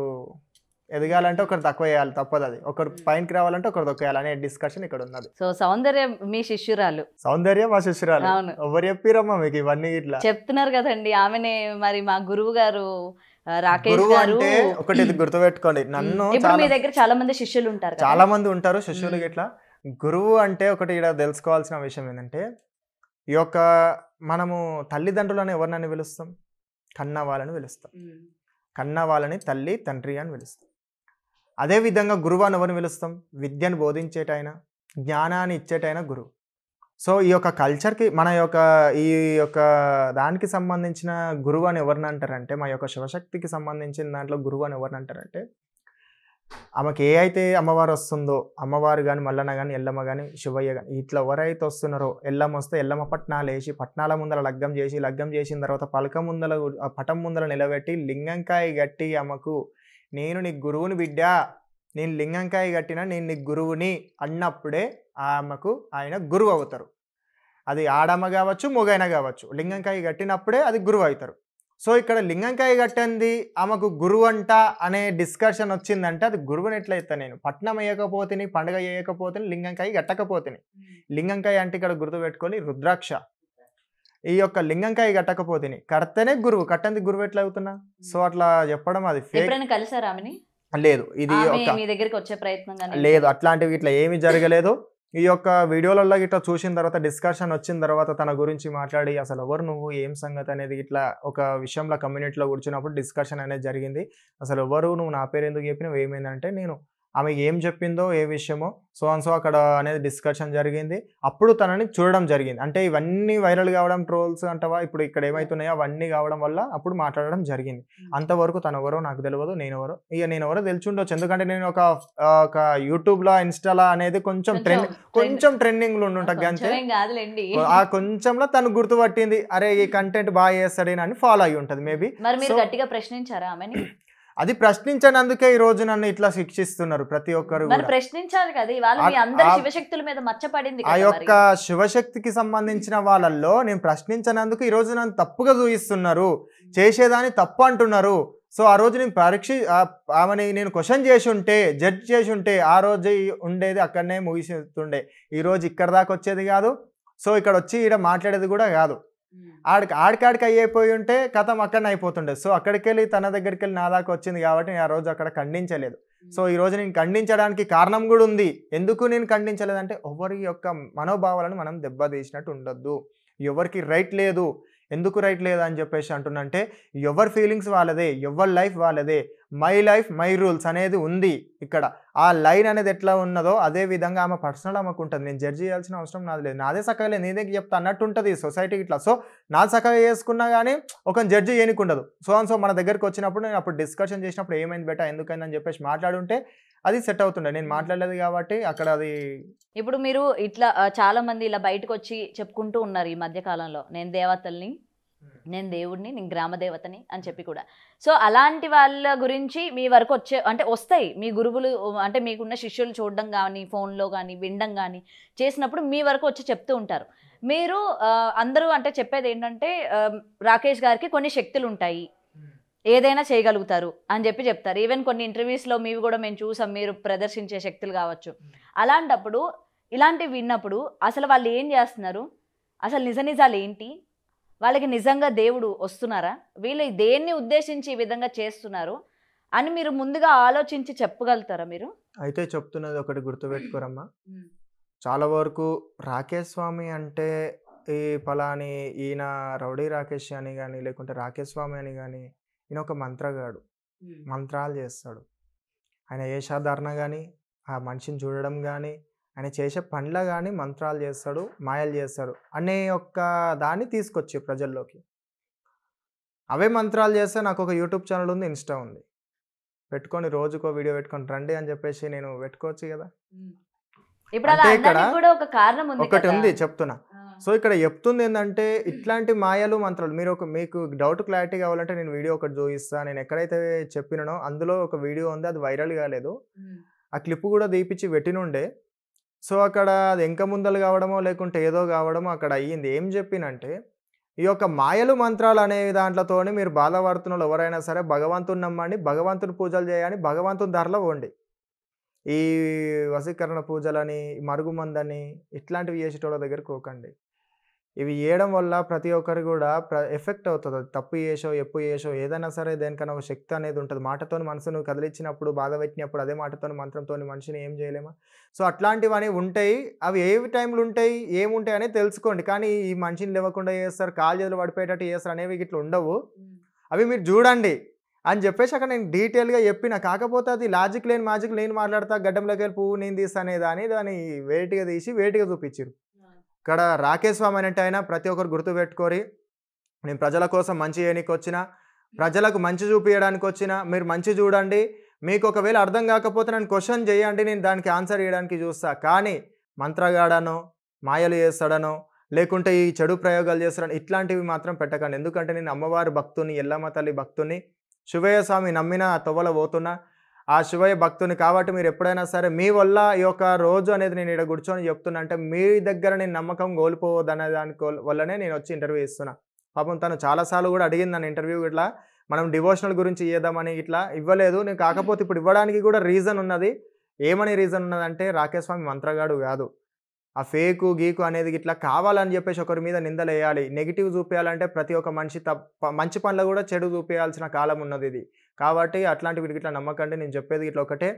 B: ఎదగాలంటే ఒకరు తక్కువ వేయాలి, తప్పదు. అది ఒకరు పైనకి రావాలంటే ఒకరు తొక్కేయాలి అనే డిస్కషన్ ఇక్కడ ఉన్నది.
A: సో సౌందర్య మీ శిష్యురాలు.
B: సౌందర్య మా శిష్యురాలు.
A: అవును.
B: ఎవరు చెప్పిరమ్మా మీకు ఇవన్నీ? ఇట్లా
A: చెప్తున్నారు కదండి ఆమెనే. మరి మా గురువు గారు రాకేష్
B: గురువు
A: గారు.
B: అంటే ఒకటి ఇది గుర్తుపెట్టుకోండి, నన్ను
A: ఇప్పుడు మీ దగ్గర చాలా మంది శిష్యులు ఉంటారు కదా.
B: చాలా మంది ఉంటారు శిష్యులు ఇట్లా. గురువు అంటే ఒకటి ఇక్కడ తెలుసుకోవాల్సిన విషయం ఏంటంటే, ఈ యొక్క మనము తల్లిదండ్రులను ఎవరినని పిలుస్తాం? కన్న వాళ్ళని పిలుస్తాం. కన్న వాళ్ళని తల్లి తండ్రి అని పిలుస్తాం. అదేవిధంగా గురువు అని ఎవరిని పిలుస్తాం? విద్యను బోధించేటైనా జ్ఞానాన్ని ఇచ్చేటైనా గురువు. సో ఈ యొక్క కల్చర్కి మన యొక్క ఈ యొక్క దానికి సంబంధించిన గురువు అని ఎవరిని అంటారంటే, మా యొక్క శివశక్తికి సంబంధించిన దాంట్లో గురువు అని ఎవరిని అంటారంటే, ఆమెకి ఏ అయితే అమ్మవారు వస్తుందో, అమ్మవారు కానీ మల్లన్న కానీ ఎల్లమ్మ కానీ శివయ్య కానీ ఇట్లా ఎవరైతే వస్తున్నారో, ఎల్లమ్మ వస్తే ఎల్లమ్మ పట్నాలు వేసి పట్నాల ముందర లగ్గం చేసిన తర్వాత పలక ముందర పటం ముందర నిలబెట్టి లింగంకాయ గట్టి ఆమెకు, నేను నీ గురువుని బిడ్డ, నేను లింగంకాయ కట్టినా నేను నీ గురువుని అన్నప్పుడే ఆమెకు ఆయన గురువు అవుతారు. అది ఆడమ్మ కావచ్చు మొగైన కావచ్చు, లింగంకాయ కట్టినప్పుడే అది గురువు అవుతారు. సో ఇక్కడ లింగంకాయ కట్టింది ఆమెకు గురువు అంట అనే డిస్కషన్ వచ్చిందంటే అది గురువుని ఎట్లయితే, నేను పట్నం వేయకపోతేని, పండుగ వేయకపోతేని, లింగంకాయ కట్టకపోతేని. లింగంకాయ అంటే ఇక్కడ గుర్తుపెట్టుకొని రుద్రాక్ష. ఈ యొక్క లింగంకాయ కట్టకపోతేని, కడితేనే గురువు, కట్టంది గురువు ఎట్లా అవుతున్నా? సో అట్లా చెప్పడం అది ఫేక్.
A: ఎప్పుడైనా కలిసారా ఆమెని?
B: లేదు, ఇది ఒక
A: మీ దగ్గరికి వచ్చే ప్రయత్నం
B: లేదు, అట్లాంటివి ఇట్లా ఏమీ జరగలేదు. ఈ యొక్క వీడియోలలో ఇట్లా చూసిన తర్వాత డిస్కషన్ వచ్చిన తర్వాత తన గురించి మాట్లాడి అసలు ఎవరు నువ్వు, ఏం సంగతి అనేది ఇట్లా ఒక విషయంలో కమ్యూనిటీలో కూర్చున్నప్పుడు డిస్కషన్ అనేది జరిగింది. అసలు ఎవరు నువ్వు, నా పేరు ఎందుకు చెప్పినావు, ఏమైందంటే నేను ఆమె ఏం చెప్పిందో ఏ విషయమో సో అక్కడ అనేది డిస్కషన్ జరిగింది. అప్పుడు తనని చూడడం జరిగింది. అంటే ఇవన్నీ వైరల్ కావడం, ట్రోల్స్ అంటవా ఇప్పుడు ఇక్కడ ఏమవుతున్నాయో అవన్నీ కావడం వల్ల అప్పుడు మాట్లాడడం జరిగింది. అంతవరకు తను ఎవరో నాకు తెలియదు, నేను ఎవరో తెలిసి ఉండొచ్చు. ఎందుకంటే నేను ఒక యూట్యూబ్లో, ఇన్స్టాలో అనేది కొంచెం ట్రెండింగ్లో ఉంటుంటా అంతే. ఆ కొంచెంలో తను గుర్తుపట్టింది, అరే ఈ కంటెంట్ బాగా చేస్తాడేనా అని ఫాలో అయ్యి ఉంటుంది మేబీ.
A: గట్టిగా ప్రశ్నించారా ఆమెని?
B: అది ప్రశ్నించనందుకే ఈ రోజు నన్ను ఇట్లా శిక్షిస్తున్నారు ప్రతి ఒక్కరు.
A: ప్రశ్నించాలి కదా, ఇవాళ మీ అందరి శివశక్తుల మీద మచ్చపడింది.
B: ఆ యొక్క శివశక్తికి సంబంధించిన వాళ్ళల్లో నేను ప్రశ్నించనందుకు ఈ రోజు నన్ను తప్పుగా చూపిస్తున్నారు, చేసేదాన్ని తప్పు అంటున్నారు. సో ఆ రోజు నేను ఆమెని నేను క్వశ్చన్ చేసి ఉంటే, జడ్జ్ చేసి ఉంటే ఆ రోజు ఉండేది అక్కడనే ముగిస్తుండే. ఈ రోజు ఇక్కడ దాకా వచ్చేది కాదు. సో ఇక్కడ వచ్చి ఇక్కడ మాట్లాడేది కూడా కాదు. ఆడికాడికి అయిపోయి ఉంటే కథం అక్కడనే అయిపోతుండే. సో అక్కడికి వెళ్ళి తన దగ్గరికి వెళ్ళి నా దాకా వచ్చింది కాబట్టి నేను ఆ రోజు అక్కడ ఖండించలేదు. సో ఈ రోజు నేను ఖండించడానికి కారణం కూడా ఉంది. ఎందుకు నేను ఖండించలేదంటే, ఎవరి యొక్క మనోభావాలను మనం దెబ్బతీసినట్టు ఉండొద్దు. ఎవరికి రైట్ లేదు, ఎందుకు రైట్ లేదు అని చెప్పేసి అంటున్నంటే, ఎవరి ఫీలింగ్స్ వాళ్ళదే, ఎవరి లైఫ్ వాళ్ళదే. మై లైఫ్ మై రూల్స్ అనేది ఉంది ఇక్కడ. ఆ లైన్ అనేది ఎట్లా ఉన్నదో అదే విధంగా ఆమె పర్సనల్ ఆమెకు ఉంటుంది. నేను జడ్జి చేయాల్సిన అవసరం నాది లేదు. నాదే చక్కగా లేదు, నేనే చెప్తా అన్నట్టు ఉంటుంది సొసైటీకి ఇట్లా. సో నాది చక్కగా చేసుకున్నా కానీ ఒక జడ్జి చేయనికి ఉండదు. సో మన దగ్గరికి వచ్చినప్పుడు నేను అప్పుడు డిస్కషన్ చేసినప్పుడు ఏమైంది బెటా, ఎందుకైందని చెప్పేసి మాట్లాడుంటే అది సెట్ అవుతుండే. నేను మాట్లాడలేదు కాబట్టి అక్కడ అది.
A: ఇప్పుడు మీరు ఇట్లా చాలా మంది ఇలా బయటకు వచ్చి చెప్పుకుంటూ ఉన్నారు ఈ మధ్య కాలంలో, నేను దేవతల్ని, నేను దేవుడిని, నేను గ్రామ దేవతని అని చెప్పి కూడా. సో అలాంటి వాళ్ళ గురించి మీ వరకు వస్తాయి మీ గురువులు, అంటే మీకున్న శిష్యులు చూడడం కానీ, ఫోన్లో కానీ వినడం కానీ చేసినప్పుడు మీ వరకు వచ్చి చెప్తూ ఉంటారు. మీరు అందరూ అంటే చెప్పేది ఏంటంటే, రాకేష్ గారికి కొన్ని శక్తులు ఉంటాయి, ఏదైనా చేయగలుగుతారు అని చెప్పి చెప్తారు. ఈవెన్ కొన్ని ఇంటర్వ్యూస్లో మీవి కూడా మేము చూసాం, మీరు ప్రదర్శించే శక్తులు కావచ్చు. అలాంటప్పుడు ఇలాంటివి విన్నప్పుడు అసలు వాళ్ళు ఏం చేస్తున్నారు, అసలు నిజాలు ఏంటి, వాళ్ళకి నిజంగా దేవుడు వస్తున్నారా, వీళ్ళు దేన్ని ఉద్దేశించి ఈ విధంగా చేస్తున్నారు అని మీరు ముందుగా ఆలోచించి చెప్పగలుగుతారా మీరు?
B: అయితే చెప్తున్నది ఒకటి గుర్తుపెట్టుకోరమ్మా, చాలా వరకు రాకేష్ స్వామి అంటే ఈ ఫలాని ఈయన రౌడీ రాకేష్ అని కానీ, లేకుంటే రాకేష్ స్వామి అని కానీ, ఈయన ఒక మంత్రగాడు, మంత్రాలు చేస్తాడు. ఆయన వేషధారణ కానీ, ఆ మనిషిని చూడడం కానీ, ఆయన చేసే పనుల కానీ మంత్రాలు చేస్తాడు, మాయలు చేస్తాడు అనే ఒక్క దాన్ని తీసుకొచ్చి ప్రజల్లోకి. అవే మంత్రాలు చేస్తే నాకు ఒక యూట్యూబ్ ఛానల్ ఉంది, ఇన్స్టా ఉంది, పెట్టుకొని రోజుకో వీడియో పెట్టుకొని రండి అని చెప్పేసి నేను పెట్టుకోవచ్చు కదా.
A: ఇప్పుడు అలా అనడానికి కూడా ఒక కారణం ఉంది,
B: ఒకటి ఉంది చెప్తున్నా. సో ఇక్కడ చెప్తుంది ఏంటంటే, ఇట్లాంటి మాయలు మంత్రాలు మీకు డౌట్ క్లారిటీ కావాలంటే నేను వీడియో ఒకటి చూపిస్తాను. నేను ఎక్కడైతే చెప్పినానో అందులో ఒక వీడియో ఉంది, అది వైరల్ కాలేదు. ఆ క్లిప్ కూడా తీపిచ్చి పెట్టినుండే. సో, అక్కడ అది ఎంక ముందలు కావడమో, లేకుంటే ఏదో కావడమో అక్కడ అయ్యింది. ఏం చెప్పినంటే, ఈ యొక్క మాయలు మంత్రాలనే దాంట్లతోని మీరు బాధపడుతున్నోళ్ళు ఎవరైనా సరే భగవంతుడిని నమ్మండి, భగవంతుని పూజలు చేయండి, భగవంతుని దారిలో పోండి. ఈ వశీకరణ పూజలని, మరుగుమందని ఇట్లాంటివి చేసేటోళ్ళ దగ్గరికి పోకండి. ఇవి జేయడం వల్ల ప్రతి ఒక్కరు గూడా ఎఫెక్ట్ అవుతది. అది తప్పు జేసో, ఎప్పు జేసో ఏదైనా సరే దేనికన్నా ఒక శక్తి అనేది ఉంటది. మాటతోని మనసును కదిలిచ్చినప్పుడు, బాధ పెట్టినప్పుడు అదే మాటతోని, మంత్రంతోని మనిషిని ఏం జేయలేమా? సో, అట్లాంటివనేవి ఉంటాయి. అవి ఏ టైంలో ఉంటాయి, ఏముంటాయి అనేది తెలుసుకోండి. కానీ ఈ మనిషిని లేవకుండా చేస్తారు, కాళ్ళు చేతులు పడిపోయేటట్టు చేస్తారు అనేవి గిట్ల ఉండవు. అవి మీరు జూడండి అని జెప్పేసి అక్కడ నేను డీటెయిల్‌గా జెప్పిన. కాకపోతే అది లాజిక్ లేని మ్యాజిక్ నేను మాట్లాడతా, గడ్డంలోకెళ్ళి పువ్వు నేను తీస్తా అనే దాన్ని వేటిగా తీసి వేటిగా చూపిచ్చిర్రు. ఇక్కడ రాకేష్ స్వామి అనేటాయన ప్రతి ఒక్కరు గుర్తుపెట్టుకోరి. నేను ప్రజల కోసం మంచి చేయనీకొచ్చినా, ప్రజలకు మంచి చూపియడానికొచ్చినా, మీరు మంచి చూడండి. మీకు ఒకవేళ అర్థం కాకపోతే నన్ను క్వెషన్ చేయండి. నేను దానికి ఆన్సర్ ఇయ్యడానికి చూస్తా. కానీ మంత్రగాడనో, మాయలు చేస్తాడనో, లేకుంటే ఈ చెడు ప్రయోగాలు చేస్తాడనో ఇట్లాంటివి మాత్రం పెట్టకండి. ఎందుకంటే నేను అమ్మవారి భక్తుని, ఎల్లమ్మ తల్లి భక్తుని, శివయ్య స్వామి నమ్మిన తొవ్వలో పోతున్నా. ఆ శివయ్య భక్తుని కాబట్టి మీరెప్పుడైనా సరే మీ వల్ల ఈ యొక్క రోజు అనేది నేను ఈడ కూర్చొని చెప్తున్నా అంటే మీ దగ్గర నేను నమ్మకం కోల్పోవద్దనే వల్లనే నేనొచ్చి ఇంటర్వ్యూ ఇస్తున్నా. పాపం తను చాలా సార్లు గూడా అడిగింది నన్ను ఇంటర్వ్యూ ఇట్లా మనం డివోషనల్ గురించి చేద్దామని ఇట్లా ఇవ్వలేదు. నేను కాకపోతే ఇప్పుడు ఇవ్వడానికి గూడా రీజన్ ఉన్నది. ఏమని రీజన్ ఉన్నదంటే రాకేష్ స్వామి మంత్రగాడు గాదు. ఆ ఫేకు, గీకు అనేది గిట్లా కావాలని జెప్పేసి ఒకరి మీద నిందలేయాలి. నెగెటివ్ చూపియాలంటే ప్రతి ఒక్క మనిషి మంచి పనిలో గూడా చెడు చూపియాల్సిన కాలం ఉన్నదిది. కాబట్టి అట్లాంటి వీటికి ఇట్లా నమ్మకండి. నేను చెప్పేది ఇట్లా ఒకటే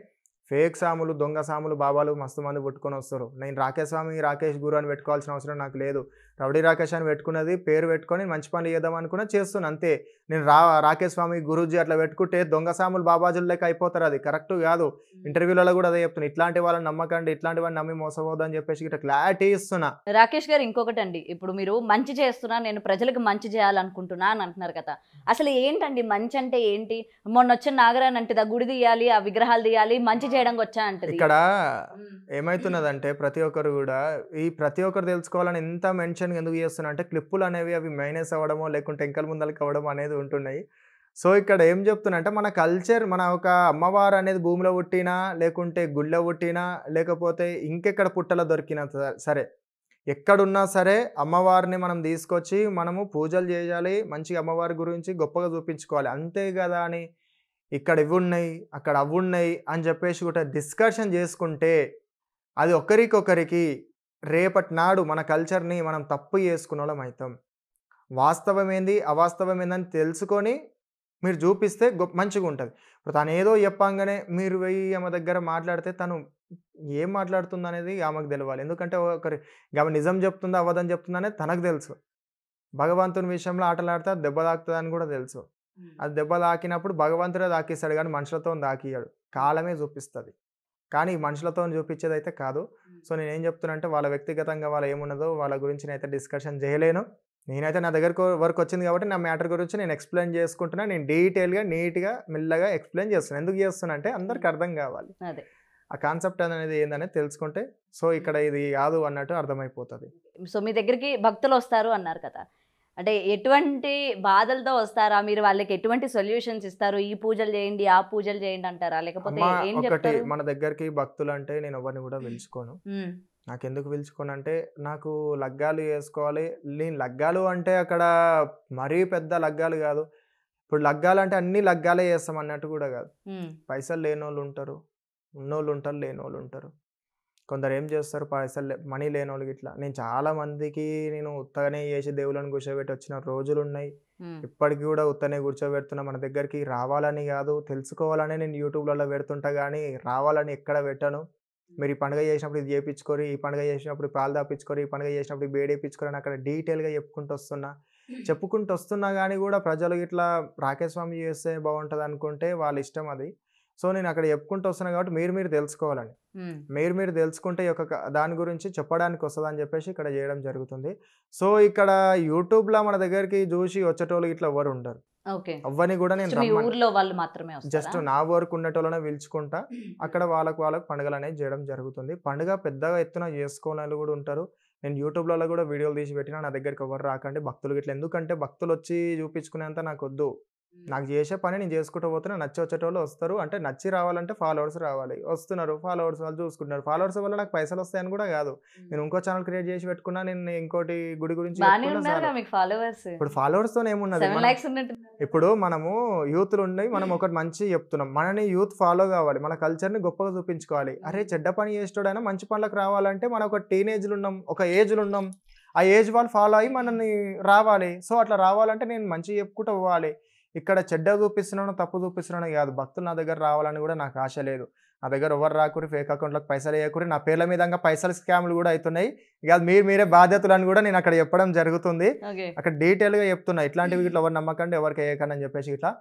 B: ఫేక్ సాములు, దొంగ సాములు, బాబాలు మస్తు మంది పుట్టుకొనొస్తారు. నేను రాకేష్ స్వామి, రాకేష్ గురు అని పెట్టుకోవాల్సిన అవసరం నాకు లేదు. రౌడీ రాకేష్ అని పెట్టుకున్నది పేరు పెట్టుకొని మంచి పనులు చేద్దాం అనుకున్నా చేస్తున్నా అంతే. నేను రాకేష్ స్వామి, గురూజీ అట్లా పెట్టుకుంటే దొంగ సాములు, బాబాజుల లెక్క అయిపోతారు. అది కరెక్ట్ గాదు. ఇంటర్వ్యూలలో గూడా అదే చెప్తున్నా. ఇట్లాంటి వాళ్ళని నమ్మకండి, ఇట్లాంటి వాడిని నమ్మి మోసపోవద్దని జెప్పేసి ఇట్లా క్లారిటీ ఇస్తున్నా.
A: రాకేష్ గారు ఇంకొకటండి. ఇప్పుడు మీరు మంచి చేస్తున్నా, నేను ప్రజలకు మంచి చేయాలనుకుంటున్నా అని అంటున్నారు కదా! అసలు ఏంటండి మంచి అంటే ఏంటి? మొన్నొచ్చిన నాగరాణి అంటది, ఆ గుడి తీయాలి, ఆ విగ్రహాలు తీయాలి, మంచి చేయడానికి వచ్చా అంటది.
B: ఇక్కడ
A: హ్మ్.
B: ఏమైతున్నదంటే ప్రతి ఒక్కరు గూడా ప్రతి ఒక్కరు తెలుసుకోవాలని ఎంత మెన్షన్ ఎందుకు చేస్తున్నా అంటే క్లిప్పులనేవి అవి మైనస్ అవ్వడమో, లేకుంటే ఎంకల ముందలకి అవ్వడమో అనేది ఉంటున్నాయి. సో, ఇక్కడ ఏం చెప్తున్నా అంటే మన కల్చర్ మన ఒక అమ్మవారు అనేది భూమిలో పుట్టినా, లేకుంటే గుడిలో పుట్టినా, లేకపోతే ఇంకెక్కడ పుట్టలో దొరికినా సరే. ఎక్కడున్నా సరే అమ్మవారిని మనం తీసుకొచ్చి మనము పూజలు చేయాలి. మంచిగా అమ్మవారి గురించి గొప్పగా చూపించుకోవాలి. అంతే గదా అని ఇక్కడ ఇవున్నాయి, అక్కడ అవ్వున్నాయి అని చెప్పేసి కూడా డిస్కషన్ చేసుకుంటే అది ఒకరికొకరికి రేపటి నాడు మన కల్చర్‌ని మనం తప్పు చేసుకున్నోళ్ళం అయితాం. వాస్తవం ఏంది, అవాస్తవం ఏందని తెలుసుకొని మీరు చూపిస్తే మంచిగుంటది. ఇప్పుడు తనేదో చెప్పంగానే మీరు వెయ్యి ఆమె దగ్గర మాట్లాడితే తను ఏం మాట్లాడుతుందనేది ఆమెకు తెలవాలి. ఎందుకంటే ఆమె నిజం చెప్తుందా, అబద్ధం చెప్తుందా అనేది తనకు తెలుసు. భగవంతుని విషయంలో ఆటలాడితే అది దెబ్బ తాకుతదని కూడా తెలుసు. అది దెబ్బ తాకినప్పుడు భగవంతుడే తాకిస్తాడు గానీ మనుషులతోని తాకియడు. కాలమే చూపిస్తది. కానీ మనుషులతోని చూపించేదైతే కాదు. సో, నేనేం చెప్తున్నా అంటే వాళ్ళ వ్యక్తిగతంగా వాళ్ళ ఏమున్నదో వాళ్ళ గురించి నేనైతే డిస్కషన్ చేయలేను. నేనైతే నా దగ్గరకు వరకొచ్చింది కాబట్టి నా మ్యాటర్ గురించి నేను ఎక్స్‌ప్లెయిన్ చేసుకుంటున్నా. నేను డీటెయిల్‌గా, నీట్‌గా, మెల్లగా ఎక్స్‌ప్లెయిన్ చేస్తున్నా. ఎందుకు చేస్తున్నా అంటే అందరికి అర్థం కావాలి.
A: అదే.
B: ఆ కాన్సెప్ట్ అనేది ఏందనేది తెలుసుకుంటే సో, ఇక్కడ ఇది కాదు అన్నట్టు అర్థమైపోతది.
A: సో, మీ దగ్గరికి భక్తులొస్తారు అన్నారు కదా! అంటే ఎటువంటి బాధలతో వస్తారా? మీరు వాళ్ళకి ఎటువంటి సొల్యూషన్స్ ఇస్తారు? ఈ పూజలు చేయండి, ఆ పూజలు చేయండి అంటారా? లేకపోతే
B: అమ్మ
A: ఏం
B: ఒకటి
A: చెప్తారు?
B: మన దగ్గరికి భక్తులంటే నేను ఎవరిని కూడా పిలుచుకోను.
A: హ్మ్.
B: నాకెందుకు పిలుచుకోనంటే, నాకు లగ్గాలు యేసుకోవాలి. నేను లగ్గాలు అంటే అక్కడ మరీ పెద్ద లగ్గాలు గాదు. ఇప్పుడు లగ్గాలంటే అన్ని లగ్గాలే యేస్తాం అన్నట్టు గూడా గాదు.
A: హ్మ్.
B: పైసలు లేనోళ్ళుంటరు. ఉన్నోళ్ళుంటరు, లేనోళ్ళుంటరు. కొందరేం జేస్తారు మనీ లేనోళ్ళు గిట్లా. నేను చాలా మందికి నేను ఉత్తగనే జేసి దేవుళ్ళని కూర్చోబెట్టి వచ్చిన రోజులున్నయి.
A: హ్మ్.
B: ఇప్పటికి గూడా ఉత్తనే కూర్చోబెడుతున్నా. మన దగ్గరికి రావాలని గాదు, తెలుసుకోవాలనే నేను యూట్యూబ్‌లలో పెడుతుంటా గానీ, రావాలని ఎక్కడ పెట్టను. మీరు ఈ పండుగ చేసినప్పుడు ఇది చేపిచ్చుకోరి, ఈ పండుగ చేసినప్పుడు పాలు తాపిచ్చుకోరి, ఈ పండుగ చేసినప్పుడు బేడేపిచ్చుకోరి అని అక్కడ డీటెయిల్‌గా చెప్పుకుంటూ వస్తున్నా. చెప్పుకుంటూ వస్తున్నా గానీ గూడా ప్రజలు ఇట్లా రాకేష్ స్వామి చేస్తే బావుంటదనుకుంటే వాళ్ళ ఇష్టం అది. సో, నేను అక్కడ చెప్పుకుంటూ వస్తున్నా కాబట్టి మీరు తెలుసుకోవాలండి.
A: హ్మ్.
B: మీరు తెలుసుకుంటే ఈ యొక్క దాని గురించి చెప్పడానికి వస్తదని చెప్పేసి ఇక్కడ చేయడం జరుగుతుంది. సో, ఇక్కడ యూట్యూబ్‌ల మన దగ్గరికి జూసి వచ్చేటోళ్ళు ఇట్లా ఎవ్వరు ఉండరు.
A: ఓకే.
B: ఎవ్వరిని గూడా నేను
A: జస్ట్ మీ ఊర్లో వాళ్ళు మాత్రమే వస్తారా?
B: జస్ట్ నా వరకు ఉండేటోళ్ళనే పిలుచుకుంటా. అక్కడ వాళ్ళకి పండుగలనేవి జేయడం జరుగుతుంది. పండుగ పెద్దగా ఎత్తున చేసుకోనోళ్ళు గూడా ఉంటారు. నేను యూట్యూబ్‌లలో గూడా వీడియోలు తీసి పెట్టినా నా దగ్గరికి ఎవ్వరు రాకండి భక్తులు గిట్ల. ఎందుకంటే భక్తులొచ్చి చూపించుకునేంత నాకొద్దు. నాకు చేసే పని నేను చేసుకుంటూ పోతున్నా. నచ్చి వచ్చేటోళ్ళు వస్తారు. అంటే నచ్చి రావాలంటే ఫాలోవర్స్ రావాలి. వస్తున్నారు. ఫాలోవర్స్ వాళ్ళు చూసుకుంటున్నారు. ఫాలోవర్స్ వల్ల నాకు పైసలొస్తాయని గూడా గాదు. నేను ఇంకో ఛానెల్ క్రియేట్ చేసి పెట్టుకున్నా. నేను ఇంకోటి గుడి గురించి
A: బానే
B: చెప్పుకున్నా
A: ఉన్నారుగా
B: చాలు.
A: మీకు ఫాలోవర్స్.
B: ఇప్పుడు ఫాలోవర్స్‌తోనేమున్నది?
A: 7 lakhs ఉన్నట్టున్నారు.
B: ఇప్పుడు మనము యూత్‌లుండి మనం ఒకటి మంచి చెప్తున్నాం. మనని యూత్ ఫాలో గావాలి. మన కల్చర్‌ని గొప్పగా చూపించుకోవాలి. అరే చెడ్డ పని చేసేటోడైనా మంచి పనులకు రావాలంటే మనం ఒక టీనేజ్‌లున్నాం. ఒక ఏజ్‌లున్నాం. ఆ ఏజ్ వాళ్ళు ఫాలో అయ్యి మనల్ని రావాలి. సో, అట్లా రావాలంటే నేను మంచిగా చెప్పుకుంటూ పోవాలి. ఇక్కడ చెడ్డ చూపిస్తున్నానో, తప్పు చూపిస్తున్నానో కాదు. భక్తులు నా దగ్గర రావాలని కూడా నాకు ఆశ లేదు. నా దగ్గర ఎవరు రాకురి, ఫేక్ అకౌంట్‌లకు పైసలెయ్యకురి. నా పేర్ల మీదంగా పైసలు స్కామ్‌లు కూడా అయితున్నాయి. ఇక మీరే బాధ్యతులని కూడా నేను అక్కడ చెప్పడం జరుగుతుంది.
A: ఓకే.
B: అక్కడ డీటెయిల్‌గా చెప్తున్నా. ఇట్లాంటివి ఇట్లా ఎవరు నమ్మకండి, ఎవరికి ఎయకండి అని చెప్పేసి ఇట్లా.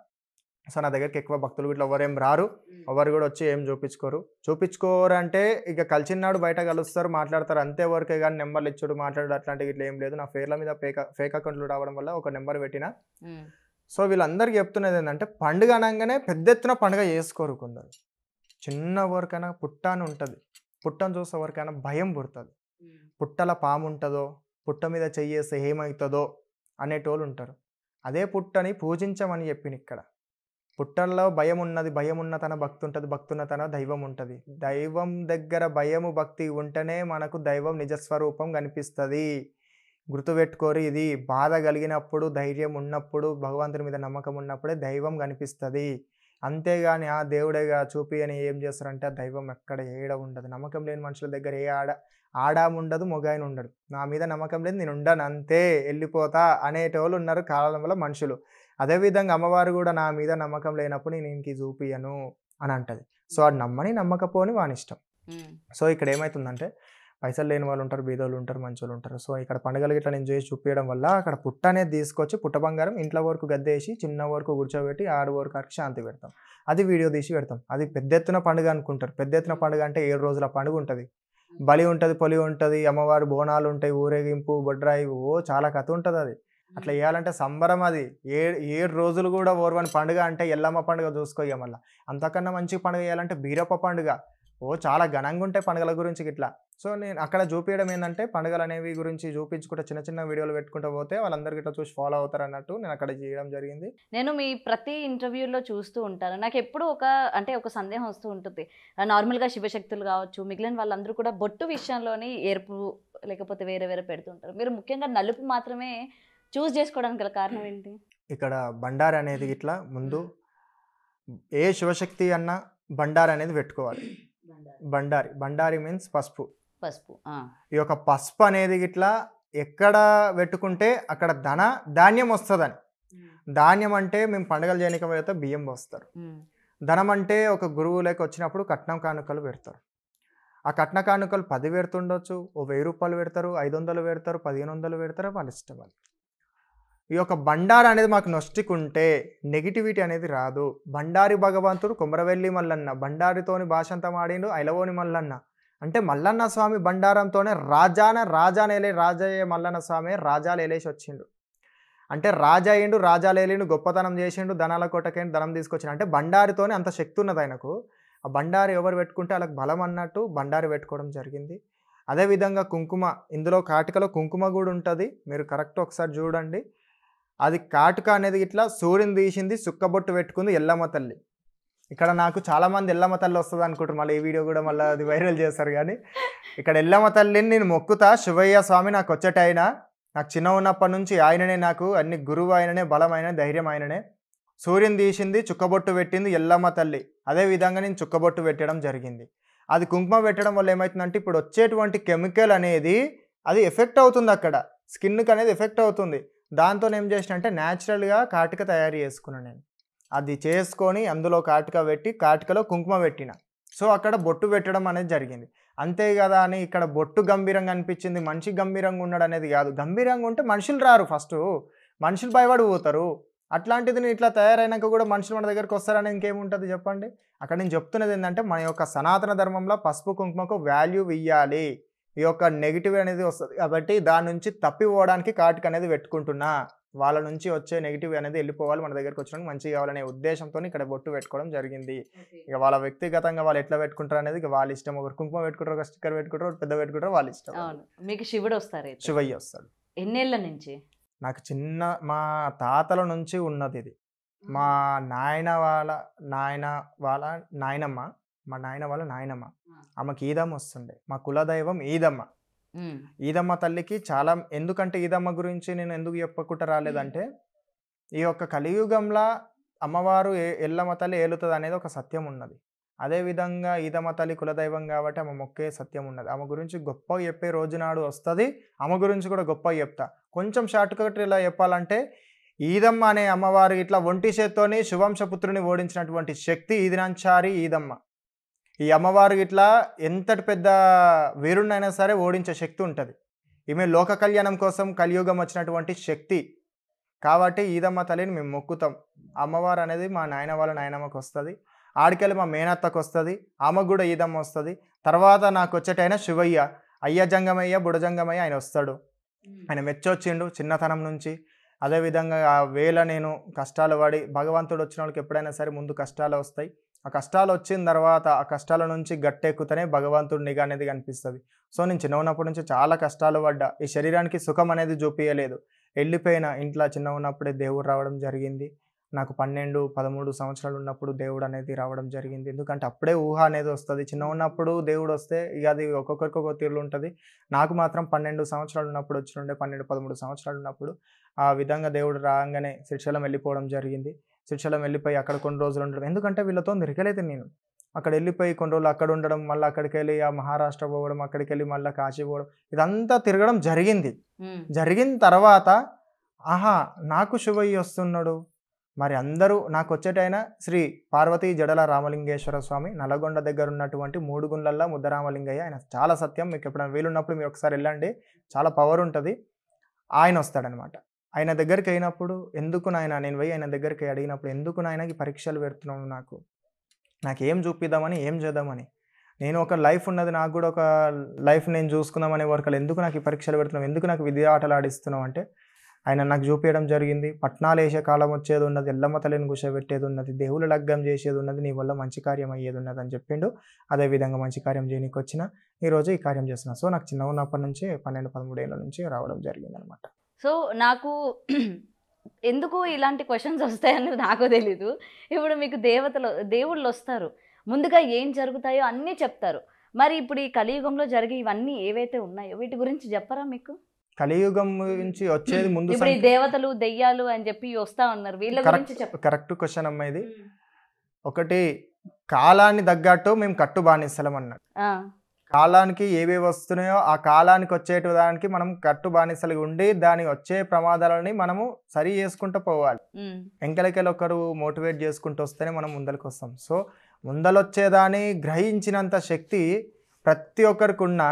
B: సో, నా దగ్గరికి ఎక్కువ భక్తులు ఇట్లా ఎవరేం రారు. ఎవరు కూడా వచ్చి ఏం చూపించుకోరు. చూపించుకోరంటే ఇక కలిసినాడు బయట కలుస్తారు, మాట్లాడతారు అంతే వరకే గాని నెంబర్లు ఇచ్చుడు, మాట్లాడుడు అట్లాంటివి ఇట్లా ఏం లేదు. నా పేర్ల మీద ఫేక్ అకౌంట్‌లు రావడం వల్ల ఒక నెంబర్ పెట్టిన. సో, వీళ్ళందరికీ చెప్తున్నది ఏందంటే పండుగ అనంగానే పెద్ద ఎత్తున పండుగ చేసుకోరు కొందరు. చిన్న వరకైనా పుట్ట అని ఉంటది. పుట్టను చూసే వరకైనా భయం పుడతది. పుట్టల పాము ఉంటదో, పుట్ట మీద చెయ్యేస్తే ఏమైతదో అనేటోళ్ళు ఉంటారు. అదే పుట్టని పూజించమని చెప్పినిక్కడ. పుట్టల్లో భయం ఉన్నది. భయం ఉన్న తన భక్తి ఉంటది. భక్తి ఉన్న తన దైవం ఉంటది. దైవం దగ్గర భయము, భక్తి ఉంటేనే మనకు దైవం నిజస్వరూపం కనిపిస్తది. గుర్తుపెట్టుకోరి ఇది. బాధ కలిగినప్పుడు, ధైర్యం ఉన్నప్పుడు, భగవంతుని మీద నమ్మకం ఉన్నప్పుడే దైవం కనిపిస్తది. అంతేగాని ఆ దేవుడేగా చూపి అని ఏం చేస్తారంటే ఆ దైవం ఎక్కడ ఏడ ఉండదు. నమ్మకం లేని మనుషుల దగ్గర ఏ ఆడాము ఉండదు, మొగాయన ఉండడు. నా మీద నమ్మకం లేదు, నేను ఉండను అంతే, వెళ్ళిపోతా అనేటోళ్ళు ఉన్నారు కాలంలో మనుషులు. అదేవిధంగా అమ్మవారు కూడా నా మీద నమ్మకం లేనప్పుడు నేను ఇంక చూపియను అని అంటది. సో, అది నమ్మని నమ్మకపోని వానిష్టం. సో, ఇక్కడ ఏమైతుందంటే పైసలు లేని వాళ్ళు ఉంటారు, బీదోళ్ళు ఉంటారు, మంచోళ్ళు ఉంటారు. సో, ఇక్కడ పండుగలు ఇట్లా నేను చేసి చూపించడం వల్ల అక్కడ పుట్ట అనేది తీసుకొచ్చి పుట్ట బంగారం ఇంట్లో వరకు గద్దేసి చిన్న వరకు కూర్చోబెట్టి ఆడు వరకు అరకు శాంతి పెడతాం. అది వీడియో తీసి పెడతాం. అది పెద్ద ఎత్తున పండుగ అనుకుంటారు. పెద్ద ఎత్తున పండుగ అంటే 7 రోజుల పండుగ ఉంటుంది. బలి ఉంటుంది, పొలి ఉంటుంది, అమ్మవారి బోనాలు ఉంటాయి, ఊరేగింపు, బొడ్రాయి, చాలా కథ ఉంటుంది అది. అట్లా చేయాలంటే సంబరం అది. 7 రోజులు కూడా ఓర్వని పండుగ అంటే ఎల్లమ్మ పండుగ చూసుకో మళ్ళీ. అంతకన్నా మంచి పండుగ చేయాలంటే బీరప్ప పండుగ. చాలా ఘనంగా ఉంటాయి పండుగల గురించి ఇట్లా. సో, నేను అక్కడ చూపించడం ఏంటంటే పండుగలు అనేవి గురించి చూపించుకుంటూ చిన్న చిన్న వీడియోలు పెట్టుకుంటూ పోతే వాళ్ళందరికీ ఇట్లా చూసి ఫాలో అవుతారు అన్నట్టు నేను అక్కడ చేయడం జరిగింది.
A: నేను మీ ప్రతి ఇంటర్వ్యూలో చూస్తూ ఉంటాను. నాకు ఎప్పుడు ఒక సందేహం వస్తూ ఉంటుంది. నార్మల్గా శివశక్తులు కావచ్చు, మిగిలిన వాళ్ళందరూ కూడా బొట్టు విషయంలోని ఎరుపు లేకపోతే వేరే వేరే పెడుతుంటారు. మీరు ముఖ్యంగా నలుపు మాత్రమే చూస్ చేసుకోవడానికి గల కారణం ఏంటి?
B: ఇక్కడ బండారి అనేది ఇట్లా ముందు ఏ శివశక్తి అన్నా బండారి అనేది పెట్టుకోవాలి. బండారి మీన్స్ పసుపు. ఈ యొక్క పసుపు అనేది ఇట్లా ఎక్కడ పెట్టుకుంటే అక్కడ ధాన్యం వస్తుందని. ధాన్యం అంటే మేము పండుగలు చేయడానికి పోతే బియ్యం పోస్తారు. ధనం అంటే ఒక గురువు లేక వచ్చినప్పుడు కట్నం కానుకలు పెడతారు. ఆ కట్న కానుకలు 10 పెడుతుండొచ్చు, ఓ 1000 రూపాయలు పెడతారు, 500 పెడతారు, 1500 పెడతారు, వాళ్ళ ఇష్టం అది. ఈ యొక్క బండారి అనేది మాకు నొస్టికుంటే నెగిటివిటీ అనేది రాదు. బండారి భగవంతుడు కొమరవెల్లి మల్లన్న, బండారితోని భాషంతా మాడిండు ఐలవోని మల్లన్న. అంటే మల్లన్న స్వామి బండారంతోనే రాజయ్య మల్లన్న స్వామి రాజాలు ఏలేసి వచ్చిండు. అంటే రాజా అయ్యిండు, రాజాలు ఏలిండు, గొప్పతనం చేసిండు, ధనాల కోటకైండు, ధనం తీసుకొచ్చిండు. అంటే బండారితోనే అంత శక్తి ఉన్నది ఆయనకు. ఆ బండారి ఎవరు పెట్టుకుంటే వాళ్ళకి బలం అన్నట్టు బండారి పెట్టుకోవడం జరిగింది. అదేవిధంగా కుంకుమ, ఇందులో కాటికలో కుంకుమ కూడా ఉంటుంది. మీరు కరెక్ట్ ఒకసారి చూడండి. అది కాటుక అనేది ఇట్లా సూర్యుని తీసింది, సుక్కబొట్టు పెట్టుకుంది ఎల్లమ్మ తల్లి. ఇక్కడ నాకు చాలామంది ఎల్లమ్మ తల్లి వస్తుంది అనుకుంటారు. మళ్ళీ ఈ వీడియో కూడా మళ్ళీ అది వైరల్ చేస్తారు. కానీ ఇక్కడ ఎల్లమ్మ తల్లిని నేను మొక్కుతా. శివయ్య స్వామి నాకు వచ్చేటైనా, నాకు చిన్న ఉన్నప్పటి నుంచి ఆయననే, నాకు అన్ని గురువు ఆయననే, బలం ఆయననే, ధైర్యం ఆయననే. సూర్యుని తీసింది, చుక్కబొట్టు పెట్టింది ఎల్లమ్మ తల్లి. అదేవిధంగా నేను చుక్కబొట్టు పెట్టడం జరిగింది. అది కుంకుమ పెట్టడం వల్ల ఏమవుతుందంటే ఇప్పుడు వచ్చేటువంటి కెమికల్ అనేది అది ఎఫెక్ట్ అవుతుంది, అక్కడ స్కిన్కి అనేది ఎఫెక్ట్ అవుతుంది. దాంతో ఏం చేసిన అంటే న్యాచురల్గా కాటిక తయారు చేసుకున్నాను నేను. అది చేసుకొని అందులో కాటిక పెట్టి కాటికలో కుంకుమ పెట్టిన. సో, అక్కడ బొట్టు పెట్టడం అనేది జరిగింది. అంతే కదా అని ఇక్కడ బొట్టు గంభీరంగా అనిపించింది, మనిషి గంభీరంగా ఉన్నాడు అనేది కాదు. గంభీరంగా ఉంటే మనుషులు రారు, ఫస్ట్ మనుషులు భయపడి పోతారు. అట్లాంటిది నేను ఇట్లా తయారైనాక కూడా మనుషులు మన దగ్గరికి వస్తారని ఇంకేముంటుంది చెప్పండి. అక్కడ నేను చెప్తున్నది ఏంటంటే మన యొక్క సనాతన ధర్మంలో పసుపు కుంకుమకు వాల్యూ ఇవ్వాలి. ఈ యొక్క నెగిటివ్ అనేది వస్తుంది కాబట్టి దాని నుంచి తప్పిపోవడానికి కాటిక అనేది పెట్టుకుంటున్నా. వాళ్ళ నుంచి వచ్చే నెగిటివ్ అనేది వెళ్ళిపోవాలి, మన దగ్గరికి వచ్చినప్పుడు మంచిగా కావాలనే ఉద్దేశంతో ఇక్కడ బొట్టు పెట్టుకోవడం జరిగింది. ఇక వాళ్ళ వ్యక్తిగతంగా వాళ్ళు ఎట్లా పెట్టుకుంటారు అనేది ఇక వాళ్ళ ఇష్టం. ఒకరు కుంకుమ పెట్టుకుంటారు, ఒక స్టిక్కర్ పెట్టుకుంటారు, పెద్ద పెట్టుకుంటారు, వాళ్ళ ఇష్టం.
A: మీకు శివుడు వస్తారు?
B: శివయ్య వస్తాడు.
A: ఎన్నేళ్ల నుంచి?
B: నాకు మా తాతల నుంచి ఉన్నది ఇది. మా నాయన వాళ్ళ నాయన వాళ్ళ నాయనమ్మ, మా నాయన వాళ్ళ నాయనమ్మ. ఆమెకి ఈదమ్మ వస్తుండే. మా కులదైవం ఈదమ్మ.
A: ఉమ్,
B: ఈదమ్మ తల్లికి చాలా ఎందుకంటే ఈదమ్మ గురించి నేను ఎందుకు చెప్పకుండా రాలేదంటే, ఈ యొక్క కలియుగంలో అమ్మవారు ఎల్లమ్మ తల్లి ఏలుతదనేది ఒక సత్యం ఉన్నది. అదేవిధంగా ఈదమ్మ తల్లి కులదైవం కాబట్టి ఆమె మొక్కే సత్యం ఉన్నది. ఆమె గురించి గొప్పగా చెప్పే రోజు నాడు వస్తది. ఆమె గురించి కూడా గొప్పగా చెప్తా. కొంచెం షార్ట్‌కట్ ఇలా చెప్పాలంటే, ఈదమ్మ అనే అమ్మవారు ఇట్లా ఒంటి చేత్తోని శువంశపుత్రుని ఓడించినటువంటి శక్తి ఈదినాంచారి ఈదమ్మ. ఈ అమ్మవారు ఇట్లా ఎంతటి పెద్ద వీరుడినైనా సరే ఓడించే శక్తి ఉంటది. ఈమె లోక కళ్యాణం కోసం కలియుగం వచ్చినటువంటి శక్తి. కాబట్టి ఈదమ్మ తల్లిని మేము మొక్కుతాం. అమ్మవారు అనేది మా నాయన వాళ్ళ నాయనమ్మకొస్తది. ఆడికెళ్ళి మా మేనత్తకొస్తది. ఆమెకు గూడా ఈదమ్మ వస్తది. తర్వాత నాకొచ్చేటాయన శివయ్య. అయ్య జంగమయ్య, బుడజంగమయ్య ఆయన వస్తాడు. ఆయన మెచ్చొచ్చిండు చిన్నతనం నుంచి. అదేవిధంగా ఆ వేళ నేను కష్టాలు పడి భగవంతుడు వచ్చినోళ్ళకి ఎప్పుడైనా సరే ముందు కష్టాలు వస్తాయి. ఆ కష్టాలు వచ్చిన తర్వాత ఆ కష్టాల నుంచి గట్టెక్కుతనే భగవంతుడి నిఘా అనేది కనిపిస్తది. సో, నేను చిన్నగున్నప్పటి నుంచి చాలా కష్టాలు పడ్డా. ఈ శరీరానికి సుఖం అనేది చూపియలేదు. వెళ్ళిపోయిన ఇంట్లో చిన్నగున్నప్పుడే దేవుడు రావడం జరిగింది. నాకు 12, 13 సంవత్సరాలు ఉన్నప్పుడు దేవుడు అనేది రావడం జరిగింది. ఎందుకంటే అప్పుడే ఊహ అనేది వస్తది. చిన్నగున్నప్పుడు దేవుడొస్తే ఇగ అది ఒక్కొక్కరికి ఒక్కో తీరులో ఉంటది. నాకు మాత్రం 12 సంవత్సరాలు ఉన్నప్పుడు వచ్చినుండే. 12, 13 సంవత్సరాలు ఉన్నప్పుడు ఆ విధంగా దేవుడు రాంగానే శ్రీశైలం వెళ్ళిపోవడం జరిగింది. శ్రీశైలం వెళ్ళిపోయి అక్కడ కొన్ని రోజులు ఉండడం. ఎందుకంటే వీళ్ళతోని తిరగలేదు నేను. అక్కడ వెళ్ళిపోయి కొన్ని రోజులు అక్కడ ఉండడం, మళ్ళీ అక్కడికెళ్ళి ఆ మహారాష్ట్ర పోవడం, అక్కడికెళ్ళి మళ్ళీ కాశీ పోవడం, ఇదంతా తిరగడం జరిగింది.
A: ఉమ్,
B: జరిగిన తర్వాత ఆహా! నాకు శివయ్య వస్తున్నాడు. మరి అందరూ నాకొచ్చేటాయన శ్రీ పార్వతీ జడల రామలింగేశ్వర స్వామి నల్లగొండ దగ్గర ఉన్నటువంటి మూడు గుండ్లల్ల ముద్దరామలింగయ్య. ఆయన చాలా సత్యం. మీకు ఎప్పుడైనా వీలున్నప్పుడు మీరు ఒకసారి వెళ్ళండి. చాలా పవర్ ఉంటది. ఆయన వస్తాడనమాట. ఆయన దగ్గరికి అయినప్పుడు ఎందుకు నాయన నేను పోయి ఆయన దగ్గరికి అడిగినప్పుడు, ఎందుకు నాయన ఈ పరీక్షలు పెడుతున్నావు నాకు? నాకేం చూపిద్దామని, ఏం చేద్దామని? నేను ఒక లైఫ్ ఉన్నది. నాకు కూడా ఒక లైఫ్ నేను చూసుకుందామనే వరకలు ఎందుకు నాకు ఈ పరీక్షలు పెడుతున్నావు? ఎందుకు నాకు విద్య ఆటలు ఆడిస్తున్నావు అంటే, ఆయన నాకు చూపియడం జరిగింది. పట్నాలేసే కాలం వచ్చేది ఉన్నది. ఎల్లమ్మ తల్లిని కూర్చోబెట్టేది ఉన్నది. దేవుళ్ళు లగ్గం చేసేది ఉన్నది. నీ వల్ల మంచి కార్యం అయ్యేది ఉన్నది అని చెప్పిండు. అదేవిధంగా మంచి కార్యం చేయనీకి వచ్చిన ఈరోజు ఈ కార్యం చేస్తున్నా. సో, నాకు చిన్నగా ఉన్నప్పటి నుంచి 12, 13 ఏళ్ళ నుంచి రావడం జరిగిందనమాట.
A: సో నాకు ఎందుకు ఇలాంటి క్వశ్చన్స్ వస్తాయనేది నాకు తెలీదు. ఇప్పుడు మీకు దేవుళ్ళు వస్తారు. ముందుగా ఏం జరుగుతాయో అన్నీ చెప్తారు. మరి ఇప్పుడు ఈ కలియుగంలో జరిగే ఇవన్నీ ఏవైతే ఉన్నాయో వీటి గురించి చెప్పరా మీకు?
B: కలియుగం నుంచి వచ్చేది ముందు
A: ఇప్పుడు ఈ దేవతలు, దెయ్యాలు అని చెప్పి వస్తా ఉన్నారు. వీళ్ళ గురించి
B: కరెక్ట్ క్వశ్చన్ అమ్మా ఇది. ఒకటి కాలాన్ని తగ్గట్టు మేము కట్టు బానిసలం అన్నారు. కాలానికి ఏవేవి వస్తున్నాయో ఆ కాలానికి వచ్చేటానికి మనం కట్టు బానిసలు ఉండి దానికి వచ్చే ప్రమాదాలని మనము సరి చేసుకుంటూ పోవాలి. ఎంకలకెళ్ళి ఒకరు మోటివేట్ చేసుకుంటూ వస్తేనే మనం ముందరికి వస్తాం. సో ముందలొచ్చేదాన్ని గ్రహించినంత శక్తి ప్రతి ఒక్కరికి ఉన్న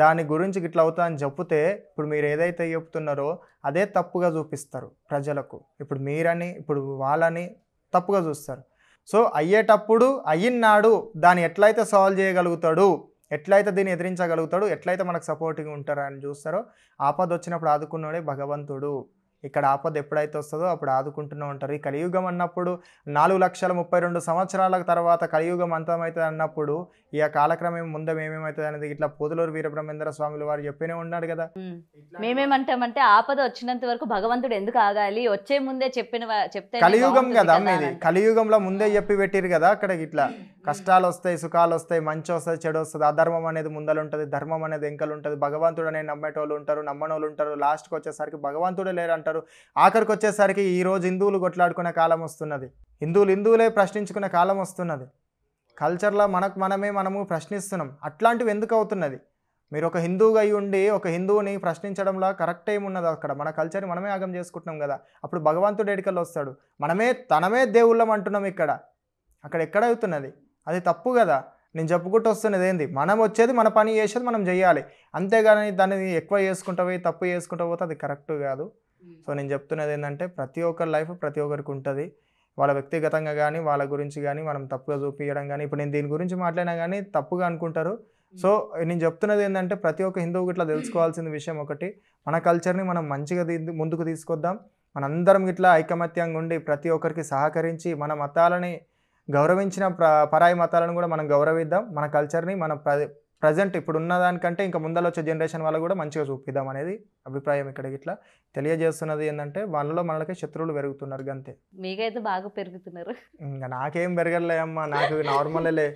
B: దాని గురించి ఇట్లా అవుతుందని చెప్తే ఇప్పుడు మీరు ఏదైతే చెప్తున్నారో అదే తప్పుగా చూపిస్తారు ప్రజలకు. ఇప్పుడు మీరని ఇప్పుడు వాళ్ళని తప్పుగా చూస్తారు. సో అయ్యేటప్పుడు అయినాడు దాన్ని ఎట్లయితే సాల్వ్ చేయగలుగుతాడు, ఎట్లయితే దీన్ని ఎదిరించగలుగుతాడు, ఎట్లయితే మనకు సపోర్టింగ్ ఉంటారని చూస్తారో, ఆపద వచ్చినప్పుడు ఆదుకున్నాడే భగవంతుడు. ఇక్కడ ఆపద ఎప్పుడైతే వస్తుందో అప్పుడు ఆదుకుంటూనే ఉంటారు. ఈ కలియుగం అన్నప్పుడు 4,32,000 సంవత్సరాల తర్వాత కలియుగం అంతమవుతుంది అన్నప్పుడు ఈ కాలక్రమం ముందు ఏమేమవుతుంది అనేది ఇట్లా పోదులూరు వీరబ్రహ్మేంద్ర స్వాములు వారు చెప్పినే ఉన్నాడు కదా.
A: మేమేమంటామంటే ఆపద వచ్చినంత వరకు భగవంతుడు ఎందుకు ఆగాలి, వచ్చే ముందే చెప్తే
B: కలియుగం కదా మీది. కలియుగంలో ముందే చెప్పి పెట్టిరు కదా. అక్కడ ఇట్లా కష్టాలు వస్తాయి, సుఖాలు వస్తాయి, మంచి వస్తుంది, చెడు వస్తుంది. అధర్మం అనేది ముందలు ఉంటుంది, ధర్మం అనేది వెంకలు ఉంటుంది. భగవంతుడు అనేది నమ్మేటోళ్ళు ఉంటారు, నమ్మనోళ్ళు ఉంటారు. లాస్ట్కి వచ్చేసరికి భగవంతుడే లేరు అంటారు. ఆఖరికి వచ్చేసరికి ఈరోజు హిందువులు కొట్లాడుకునే కాలం వస్తున్నది. హిందువులే ప్రశ్నించుకునే కాలం వస్తున్నది. కల్చర్లో మనము ప్రశ్నిస్తున్నాం. అట్లాంటివి ఎందుకు అవుతున్నది? మీరు ఒక హిందువుగా అయి ఉండి ఒక హిందువుని ప్రశ్నించడంలో కరెక్ట్ ఏమున్నది? అక్కడ మన కల్చర్ని మనమే ఆగం చేసుకుంటున్నాం కదా. అప్పుడు భగవంతుడు ఎడికల్లో వస్తాడు. తనమే దేవుళ్ళం అంటున్నాం. అక్కడ ఎక్కడ అవుతున్నది? అది తప్పు కదా. నేను చెప్పుకుంటూ వస్తున్నది ఏంది, మనం వచ్చేది మన పని చేసేది మనం చెయ్యాలి. అంతేగాని దాన్ని ఎక్కువ చేసుకుంటూ పోయి తప్పు చేసుకుంటూ పోతే అది కరెక్ట్ కాదు. సో నేను చెప్తున్నది ఏంటంటే ప్రతి ఒక్కరి లైఫ్ ప్రతి ఒక్కరికి ఉంటుంది. వాళ్ళ వ్యక్తిగతంగా కానీ వాళ్ళ గురించి కానీ మనం తప్పుగా చూపించడం కానీ, ఇప్పుడు నేను దీని గురించి మాట్లాడినా కానీ తప్పుగా అనుకుంటారు. సో నేను చెప్తున్నది ఏంటంటే ప్రతి ఒక్క హిందువుకి ఇట్లా తెలుసుకోవాల్సిన విషయం ఒకటి, మన కల్చర్ని మనం మంచిగా ముందుకు తీసుకొద్దాం. మనందరం ఇట్లా ఐకమత్యంగా ఉండి ప్రతి ఒక్కరికి సహకరించి మన మతాలని గౌరవించిన పరాయి మతాలను కూడా మనం గౌరవిద్దాం. మన కల్చర్ని మన ప్రజెంట్ ఇప్పుడున్న దానికంటే ఇంకా ముందర వచ్చే జనరేషన్ వాళ్ళకు కూడా మంచిగా చూపిద్దాం అనేది అభిప్రాయం ఇక్కడ ఇట్లా తెలియజేస్తున్నది ఏంటంటే వాళ్ళలో మనకి శత్రువులు పెరుగుతున్నారు గంతే.
A: మీకైతే బాగా పెరుగుతున్నారు.
B: ఇంకా నాకేం పెరగలే అమ్మా, నాకు నార్మలే.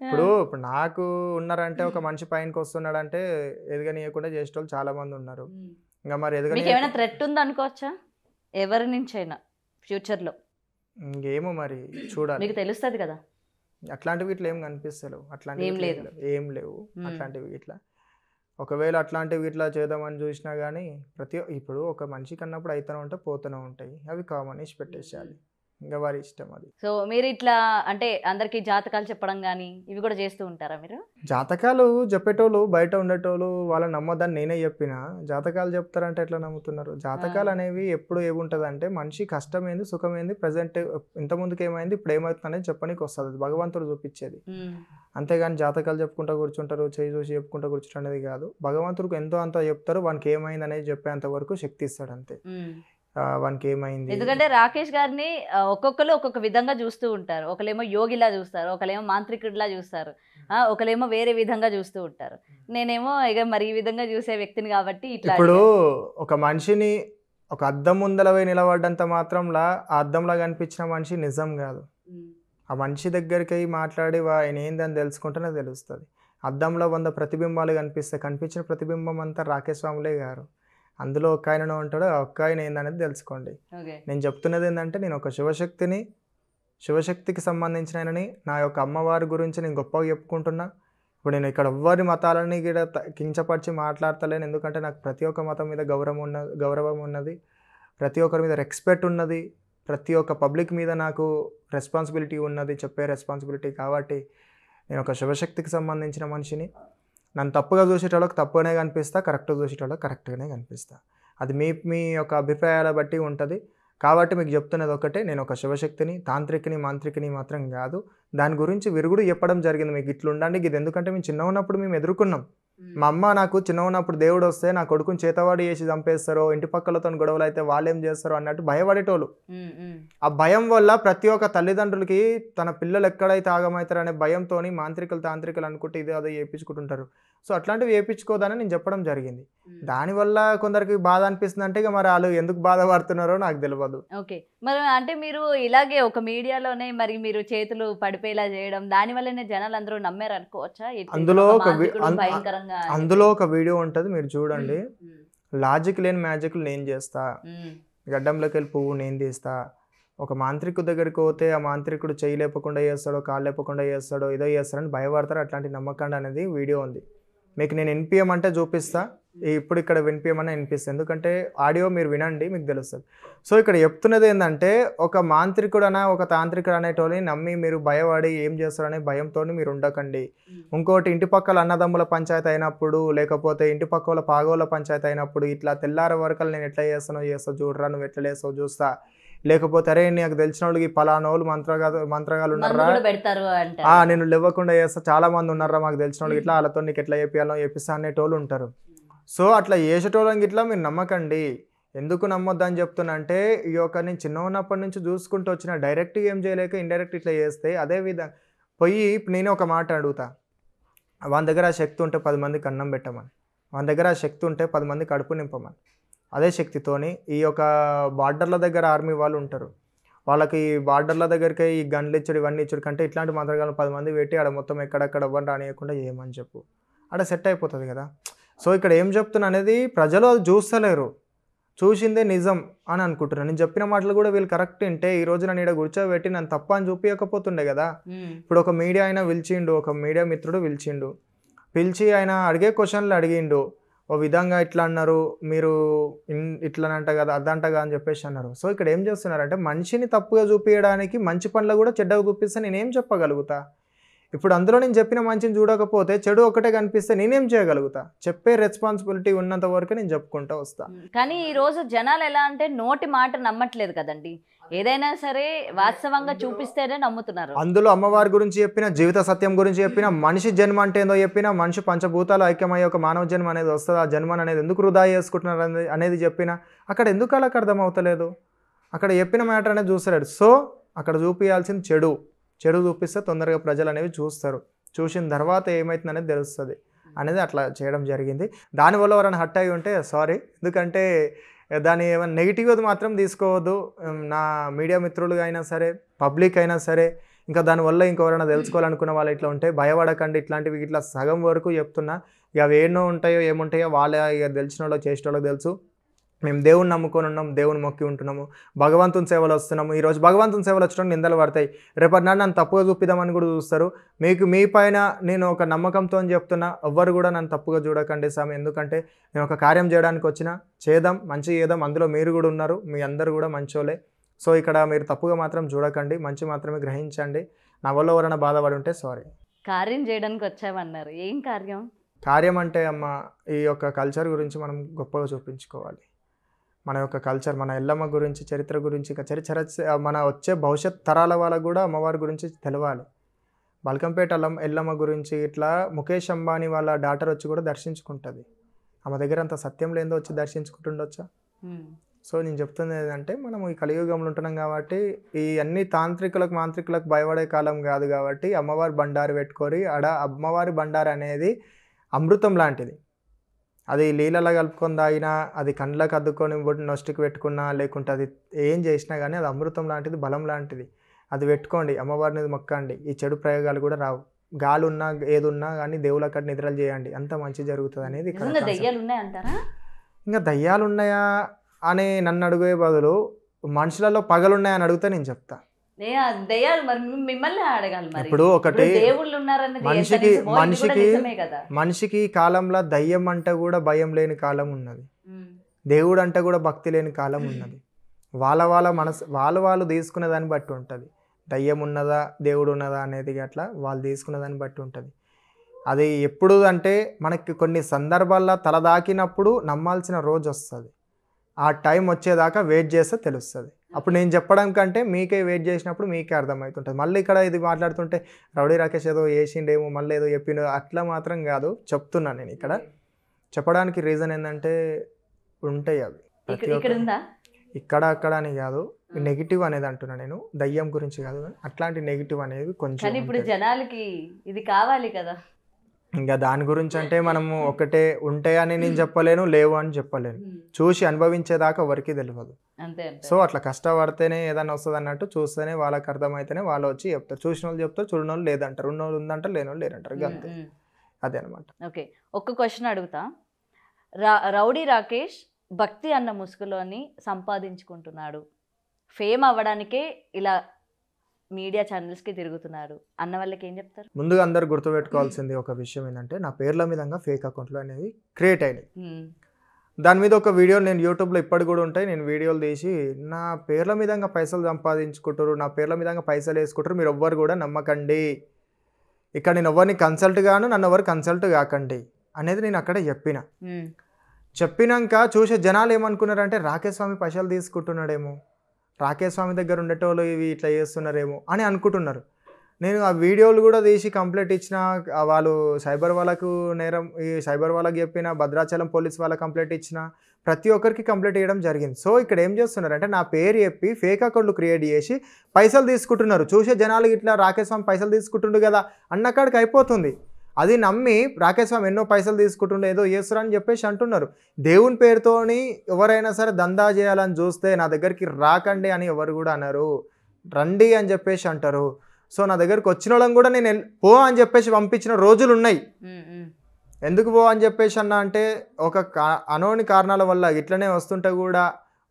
B: ఇప్పుడు నాకు ఉన్నారంటే ఒక మనిషి పైనకి వస్తున్నాడంటే ఎదగనీయకుండా చేసేటోళ్ళు చాలా మంది ఉన్నారు. ఇంకా మరి
A: మీకు ఏమైనా థ్రెట్ ఉంది అనుకోవచ్చా ఎవరి నుంచి అయినా ఫ్యూచర్లో?
B: ఇంకేమో మరి చూడాలి,
A: మీకు తెలుస్తుంది కదా.
B: అట్లాంటివి ఇట్లా ఏం కనిపిస్తలేవు, అట్లాంటివి
A: ఏం లేదు.
B: ఏం లేవు అట్లాంటివి ఇట్లా. ఒకవేళ అట్లాంటివి ఇట్లా చేద్దామని చూసినా కానీ ఇప్పుడు ఒక మనిషికి అన్నప్పుడు అయితేనే ఉంటాయి పోతూనే ఉంటాయి, అవి కామన్ ఇచ్చి పెట్టేసేయాలి, ఇంకా వారి ఇష్టం అది.
A: సో మీరు ఇట్లా అంటే అందరికి జాతకాలు చెప్పడం కానీ ఇవి కూడా చేస్తూ ఉంటారా మీరు?
B: జాతకాలు చెప్పేటోళ్ళు బయట ఉండేటోళ్ళు వాళ్ళని నమ్మొద్దని నేనే చెప్పిన, జాతకాలు చెప్తారంటే ఎట్లా నమ్ముతున్నారు? జాతకాలు అనేవి ఎప్పుడు ఏముంటుంది అంటే మనిషి కష్టమైంది సుఖమైంది ప్రజెంట్ ఇంతకుముందుకు ఏమైంది ఇప్పుడు ఏమవుతుంది అనేది చెప్పడానికి వస్తుంది, భగవంతుడు చూపించేది. అంతేగాని జాతకాలు చెప్పుకుంటూ కూర్చుంటారు, చేయి చూసి చెప్పుకుంటూ కూర్చుంటారు అనేది కాదు. భగవంతుడికి ఎంతో అంత చెప్తారు, వానికి ఏమైంది అనేది చెప్పేంత వరకు శక్తి ఇస్తాడు అంతే. వానికి ఏమైంది,
A: ఎందుకంటే రాకేష్ గారిని ఒక్కొక్కరు ఒక్కొక్క విధంగా చూస్తూ ఉంటారు. ఒకలేమో యోగిలా చూస్తారు, ఒకలేమో మాంత్రికుడిలా చూస్తారు, ఒకలేమో వేరే విధంగా చూస్తూ ఉంటారు. నేనేమో ఇక మరి ఈ విధంగా చూసే వ్యక్తిని కాబట్టి ఇట్లా.
B: ఇప్పుడు ఒక మనిషిని ఒక అద్దం ముందలవై నిలబడ్డంత మాత్రంలా ఆ అద్దంలా కనిపించిన మనిషి నిజం కాదు. ఆ మనిషి దగ్గరికి మాట్లాడి ఆయన ఏందని తెలుసుకుంటేనే తెలుస్తుంది. అద్దంలో 100 ప్రతిబింబాలు కనిపిస్తాయి, కనిపించిన ప్రతిబింబం అంతా రాకేష్ స్వాములే గారు. అందులో ఒక్క ఆయనను ఉంటాడు, ఆ ఒక్క ఆయన ఏందనేది తెలుసుకోండి. నేను చెప్తున్నది ఏంటంటే నేను ఒక శివశక్తికి సంబంధించిన ఆయనని, నా యొక్క అమ్మవారి గురించి నేను గొప్పగా చెప్పుకుంటున్నా. ఇప్పుడు నేను ఇక్కడ ఎవ్వరి మతాలని కూడా కించపరిచి మాట్లాడతలేను, ఎందుకంటే నాకు ప్రతి ఒక్క మతం మీద గౌరవం ఉన్నది, ప్రతి ఒక్కరి మీద రెస్పెక్ట్ ఉన్నది, ప్రతి ఒక్క పబ్లిక్ మీద నాకు రెస్పాన్సిబిలిటీ ఉన్నది, చెప్పే రెస్పాన్సిబిలిటీ. కాబట్టి నేను ఒక శివశక్తికి సంబంధించిన మనిషిని. నన్ను తప్పుగా చూసేటోళ్ళకి తప్పుగానే కనిపిస్తా, కరెక్ట్గా చూసేటోళ్ళకి కరెక్ట్గానే కనిపిస్తా. అది మీ యొక్క అభిప్రాయాల బట్టి ఉంటుంది. కాబట్టి మీకు చెప్తున్నది ఒకటే, నేను ఒక శివశక్తిని, తాంత్రికిని, మాంత్రికిని మాత్రం కాదు. దాని గురించి విరుగుడు చెప్పడం జరిగింది మీకు, ఇట్లా ఉండండి ఇది. ఎందుకంటే మేము చిన్న ఉన్నప్పుడు మేము ఎదుర్కొన్నాం. మా అమ్మ నాకు చిన్న ఉన్నప్పుడు దేవుడు వస్తే నా కొడుకుని చేతవాడి చేసి చంపేస్తారో, ఇంటి పక్కలతో గొడవలు అయితే వాళ్ళు ఏం చేస్తారో అన్నట్టు భయపడేటోళ్ళు. ఆ భయం వల్ల ప్రతి ఒక్క తల్లిదండ్రులకి తన పిల్లలు ఎక్కడైతే ఆగమవుతారు అనే భయంతో మాంత్రికులు తాంత్రికులు అనుకుంటే ఇది అదే వేయించుకుంటుంటారు. సో అట్లాంటివి వేయించుకోదని నేను చెప్పడం జరిగింది. దానివల్ల కొందరికి బాధ అనిపిస్తుంది అంటే ఇక మరి వాళ్ళు ఎందుకు బాధపడుతున్నారో నాకు తెలియదు.
A: ఓకే, మరి అంటే మీరు ఇలాగే ఒక మీడియాలోనే మరి మీరు చేతులు పడిపోయేలా చేయడం దాని వల్లనే జనాలు అందరూ నమ్మారు అనుకోవచ్చా?
B: అందులో ఒక వీడియో ఉంటుంది, మీరు చూడండి. లాజిక్ లేని మ్యాజిక్లు నేను చేస్తా, గడ్డంలోకి వెళ్ళి పువ్వు నేను తీస్తా. ఒక మాంత్రికుడి దగ్గరికి పోతే ఆ మాంత్రికుడు చేయి లేపకుండా చేస్తాడో, కాళ్ళు లేపకుండా చేస్తాడో, ఏదో చేస్తాడని భయపడతారు. అట్లాంటి నమ్మకండి అనేది వీడియో ఉంది, మీకు నేను వినిపించమంటే చూపిస్తా. ఇప్పుడు ఇక్కడ వినిపించమని వినిపిస్తాను, ఎందుకంటే ఆడియో మీరు వినండి మీకు తెలుస్తుంది. సో ఇక్కడ చెప్తున్నది ఏంటంటే ఒక మాంత్రికుడనా ఒక తాంత్రికుడు అనేటోని నమ్మి మీరు భయపడి ఏం చేస్తారనే భయంతో మీరు ఉండకండి. ఇంకోటి, ఇంటి పక్కల అన్నదమ్ముల పంచాయతీ అయినప్పుడు, లేకపోతే ఇంటి పక్కల పాగోళ్ళ పంచాయతీ అయినప్పుడు ఇట్లా తెల్లార వరకలు నేను ఎట్లా చేస్తావు చూడరా, నువ్వు ఎట్లా చేస్తావు చూస్తా, లేకపోతే అరే నాకు తెలిసిన వాళ్ళకి పలానా వాళ్ళు మంత్రగాలు ఉన్నారా, నేను లేవకుండా చేస్తా, చాలా మంది ఉన్నారా మాకు తెలిసిన వాళ్ళకి, ఇట్లా వాళ్ళతో నీకు ఎట్లా చెప్పాలో చెప్పిస్తా అనేటోళ్ళు ఉంటారు. సో అట్లా చేసేటోళ్ళకి ఇట్లా మీరు నమ్మకండి. ఎందుకు నమ్మొద్దని చెప్తున్నా అంటే ఈ యొక్క నేను చిన్న ఉన్నప్పటి నుంచి చూసుకుంటూ వచ్చిన, డైరెక్ట్గా ఏం చేయలేక ఇండైరెక్ట్ ఇట్లా చేస్తే అదే విధంగా పోయి నేనే ఒక మాట అడుగుతా, వాని దగ్గర ఆ శక్తి ఉంటే 10 మందికి అన్నం పెట్టమని, వాని దగ్గర ఆ శక్తి ఉంటే 10 మంది కడుపు నింపమని. అదే శక్తితోని ఈ యొక్క బార్డర్ల దగ్గర ఆర్మీ వాళ్ళు ఉంటారు, వాళ్ళకి ఈ బార్డర్ల దగ్గరికి ఈ గన్లు ఇచ్చాడు ఇవన్నీ ఇచ్చాడు కంటే ఇట్లాంటి మంత్రగాలను 10 మంది పెట్టి ఆడ మొత్తం ఎక్కడెక్కడ ఇవ్వని రానియకుండా చేయమని చెప్పు, ఆడ సెట్ అయిపోతుంది కదా. సో ఇక్కడ ఏం చెప్తున్నా అనేది ప్రజలు అది చూస్తలేరు, చూసిందే నిజం అని అనుకుంటున్నాను. నేను చెప్పిన మాటలు కూడా వీళ్ళు కరెక్ట్ ఉంటే ఈ రోజు నన్ను ఇక్కడ కూర్చోబెట్టి నన్ను తప్ప అని చూపించకపోతుండే కదా. ఇప్పుడు ఒక మీడియా అయినా పిలిచిండు, ఒక మీడియా మిత్రుడు పిలిచి ఆయన అడిగే క్వశ్చన్లు అడిగిండు, ఓ విధంగా ఇట్లా అన్నారు, మీరు ఇట్లనంట కదా అద్దంటగా అని చెప్పేసి అన్నారు. సో ఇక్కడ ఏం చేస్తున్నారంటే మనిషిని తప్పుగా చూపించడానికి మంచి పనులు కూడా చెడ్డగా చూపిస్తే నేనేం చెప్పగలుగుతా? ఇప్పుడు అందులో నేను చెప్పిన మంచిని చూడకపోతే చెడు ఒకటే కనిపిస్తే నేనేం చేయగలుగుతా? చెప్పే రెస్పాన్సిబిలిటీ ఉన్నంత వరకు నేను చెప్పుకుంటూ వస్తా.
A: కానీ ఈ రోజు జనాలు ఎలా అంటే నోటి మాట నమ్మట్లేదు కదండి, ఏదైనా సరే వాస్తవంగా చూపిస్తేనే నమ్ముతున్నారు.
B: అందులో అమ్మవారి గురించి చెప్పిన, జీవిత సత్యం గురించి చెప్పిన, మనిషి జన్మ అంటే ఏందో చెప్పిన, మనిషి పంచభూతాలు ఐక్యమయ్యే ఒక మానవ జన్మ అనేది వస్తుంది, ఆ జన్మ అనేది ఎందుకు వృధా చేసుకుంటున్నారు అనేది చెప్పిన, అక్కడ ఎందుకు అలాగ అర్థమవుతలేదు? అక్కడ చెప్పిన మ్యాటర్ అనేది చూస్తలేడు. సో అక్కడ చూపించాల్సింది చెడు చూపిస్తే తొందరగా ప్రజలు అనేవి చూస్తారు, చూసిన తర్వాత ఏమవుతుంది అనేది తెలుస్తుంది. అనేది అట్లా చేయడం జరిగింది. దానివల్ల ఎవరైనా హర్ట్ అయ్యి ఉంటే సారీ. ఎందుకంటే దాన్ని ఏమైనా నెగిటివ్‌గా మాత్రం తీసుకోవద్దు. నా మీడియా మిత్రులుగా అయినా సరే, పబ్లిక్ అయినా సరే, ఇంకా దానివల్ల ఇంకెవరైనా తెలుసుకోవాలనుకున్న వాళ్ళు ఇట్లా ఉంటే భయపడకండి. ఇట్లాంటివి ఇట్లా సగం వరకు చెప్తున్నా. ఇక అవి ఎన్నో ఉంటాయో ఏముంటాయో వాళ్ళే ఇక తెలిసినోళ్ళకి చేసేటోళ్ళకి తెలుసు. మేము దేవుడిని నమ్ముకొని ఉన్నాం, దేవుని మొక్కి ఉంటున్నాము, భగవంతుని సేవలు వస్తున్నాము. ఈరోజు భగవంతుని సేవలు వచ్చడం నిందలు పడతాయి, రేపటి నాడు నన్ను తప్పుగా చూపిద్దామని కూడా చూస్తారు. మీకు మీ పైన నేను ఒక నమ్మకంతో అని చెప్తున్నా, ఎవ్వరు కూడా నన్ను తప్పుగా చూడకండి స్వామి. ఎందుకంటే నేను ఒక కార్యం చేయడానికి వచ్చినా, చేద్దాం, మంచి చేద్దాం. అందులో మీరు కూడా ఉన్నారు, మీ అందరు కూడా మంచోళ్ళే. సో ఇక్కడ మీరు తప్పుగా మాత్రం చూడకండి, మంచి మాత్రమే గ్రహించండి. నా వల్ల ఎవరైనా బాధపడి ఉంటే సారీ.
A: కార్యం చేయడానికి వచ్చామన్నారు, ఏం కార్యం?
B: కార్యం అంటే అమ్మ, ఈ యొక్క కల్చర్ గురించి మనం గొప్పగా చూపించుకోవాలి. మన యొక్క కల్చర్, మన ఎల్లమ్మ గురించి, చరిత్ర గురించి, ఇక చరిత్ర మన వచ్చే భవిష్యత్ తరాల వాళ్ళకు కూడా అమ్మవారి గురించి తెలవాలి. బల్కంపేట ఎల్లమ్మ గురించి ఇట్లా ముఖేష్ అంబానీ వాళ్ళ డాటర్ వచ్చి కూడా దర్శించుకుంటుంది. ఆమె దగ్గర అంత సత్యం లేదో వచ్చి దర్శించుకుంటుండొచ్చా? సో నేను చెప్తుంది ఏంటంటే, మనం ఈ కలియుగంలో ఉంటున్నాం కాబట్టి ఈ అన్ని తాంత్రికులకు మాంత్రికులకు భయపడే కాలం కాదు కాబట్టి అమ్మవారి బండారు పెట్టుకొని అమ్మవారి బండారు అనేది అమృతం లాంటిది. అది నీళ్ళలో కలుపుకొని తాగినా, అది కండ్లకు అద్దుకొని నొస్టికి పెట్టుకున్నా, లేకుంటే అది ఏం చేసినా కానీ అది అమృతం లాంటిది, బలం లాంటిది. అది పెట్టుకోండి, అమ్మవారిని మొక్కండి, ఈ చెడు ప్రయోగాలు కూడా రావు. గాలి ఉన్నా ఏది ఉన్నా కానీ దేవుళ్ళ అక్కడ నిద్రలు చేయండి, అంత మంచి జరుగుతుంది అనేది. ఇంకా దయ్యాలు ఉన్నాయా అని నన్ను అడిగే బదులు మనుషులలో పగలున్నాయని అడిగితే నేను చెప్తా. ఇప్పుడు ఒకటి మనిషికి కాలంలో దయ్యం అంటే కూడా భయం లేని కాలం ఉన్నది, దేవుడు అంటే కూడా భక్తి లేని కాలం ఉన్నది. వాళ్ళ మనసు వాళ్ళు తీసుకునే దాన్ని బట్టి ఉంటుంది. దయ్యం ఉన్నదా దేవుడు ఉన్నదా అనేది అట్లా వాళ్ళు తీసుకునే దాన్ని బట్టి ఉంటుంది. అది ఎప్పుడు అంటే మనకి కొన్ని సందర్భాల్లో తలదాకినప్పుడు నమ్మాల్సిన రోజు వస్తుంది. ఆ టైం వచ్చేదాకా వెయిట్ చేస్తే తెలుస్తుంది. అప్పుడు నేను చెప్పడం కంటే మీకే వెయిట్ చేసినప్పుడు మీకే అర్థమవుతుంటుంది. మళ్ళీ ఇక్కడ ఇది మాట్లాడుతుంటే రౌడీ రాకేష్ ఏదో వేసిండేమో, మళ్ళీ ఏదో చెప్పిండో, అట్లా మాత్రం కాదు చెప్తున్నాను. నేను ఇక్కడ చెప్పడానికి రీజన్ ఏంటంటే ఉంటాయి అవి ఇక్కడ అక్కడ అని కాదు, నెగిటివ్ అనేది అంటున్నా నేను, దయ్యం గురించి కాదు. అట్లాంటి నెగిటివ్ అనేది కొంచెం
A: ఇప్పుడు జనాలకి ఇది కావాలి కదా.
B: ఇంకా దాని గురించి అంటే మనము ఒకటే ఉంటాయని నేను చెప్పలేను, లేవు అని చెప్పలేను. చూసి అనుభవించేదాకా ఎవరికి తెలియదు. సో అట్లా కష్టపడితేనే ఏదైనా వస్తుంది అన్నట్టు, చూస్తేనే వాళ్ళకి అర్థమైతేనే వాళ్ళు వచ్చి చెప్తారు. చూసిన వాళ్ళు చెప్తారు, చూడని వాళ్ళు లేదంటారు, ఉన్న వాళ్ళు ఉందంటారు, లేని వాళ్ళు లేరంటారు. అంతే, అదే అనమాట.
A: ఓకే, ఒక్క క్వశ్చన్ అడుగుతా. రౌడీ రాకేష్ భక్తి అన్న ముసుగులోని సంపాదించుకుంటున్నాడు, ఫేమ్ అవ్వడానికే ఇలా మీడియా ఛానల్స్కి తిరుగుతున్నారు అన్న వాళ్ళకి ఏం చెప్తారు?
B: ముందుగా అందరు గుర్తుపెట్టుకోవాల్సింది ఒక విషయం ఏంటంటే, నా పేర్ల మీదంగా ఫేక్ అకౌంట్లు అనేవి క్రియేట్ అయినాయి. దాని మీద ఒక వీడియో నేను యూట్యూబ్లో ఇప్పటికి కూడా ఉంటాయి, నేను వీడియోలు తీసి నా పేర్ల మీదంగా పైసలు సంపాదించుకుంటారు, నా పేర్ల మీదంగా పైసలు వేసుకుంటారు, మీరు ఎవ్వరు కూడా నమ్మకండి, ఇక్కడ నేను ఎవరిని కన్సల్ట్ గాను, నన్ను ఎవరు కన్సల్ట్ కాకండి అనేది నేను అక్కడ చెప్పినాక చూసే జనాలు ఏమనుకున్నారంటే, రాకేష్ స్వామి పైసలు తీసుకుంటున్నాడేమో, రాకేష్ స్వామి దగ్గర ఉండేటోళ్ళు ఇవి ఇట్లా చేస్తున్నారేమో అని అనుకుంటున్నారు. నేను ఆ వీడియోలు కూడా తీసి కంప్లైంట్ ఇచ్చిన, వాళ్ళు సైబర్ వాళ్ళకు నేరం, ఈ సైబర్ వాళ్ళకి చెప్పిన, భద్రాచలం పోలీస్ వాళ్ళకి కంప్లైంట్ ఇచ్చిన, ప్రతి ఒక్కరికి కంప్లైంట్ ఇవ్వడం జరిగింది. సో ఇక్కడ ఏం చేస్తున్నారంటే, నా పేరు చెప్పి ఫేక్ అకౌంట్లు క్రియేట్ చేసి పైసలు తీసుకుంటున్నారు. చూసే జనాలు ఇట్లా రాకేష్ స్వామి పైసలు తీసుకుంటుండు కదా అన్నకాడికి అయిపోతుంది. అది నమ్మి రాకేష్ స్వామి ఎన్నో పైసలు తీసుకుంటుండే, ఏదో చేస్తున్నా అని చెప్పేసి అంటున్నారు. దేవుని పేరుతోని ఎవరైనా సరే దందా చేయాలని చూస్తే నా దగ్గరికి రాకండి అని ఎవరు కూడా అన్నారు, రండి అని చెప్పేసి అంటారు. సో నా దగ్గరికి వచ్చిన వాళ్ళని కూడా నేను పో అని చెప్పేసి పంపించిన రోజులు ఉన్నాయి. ఎందుకు పో అని చెప్పేసి అన్నా అంటే, ఒక అనోని కారణాల వల్ల ఇట్లనే వస్తుంటే కూడా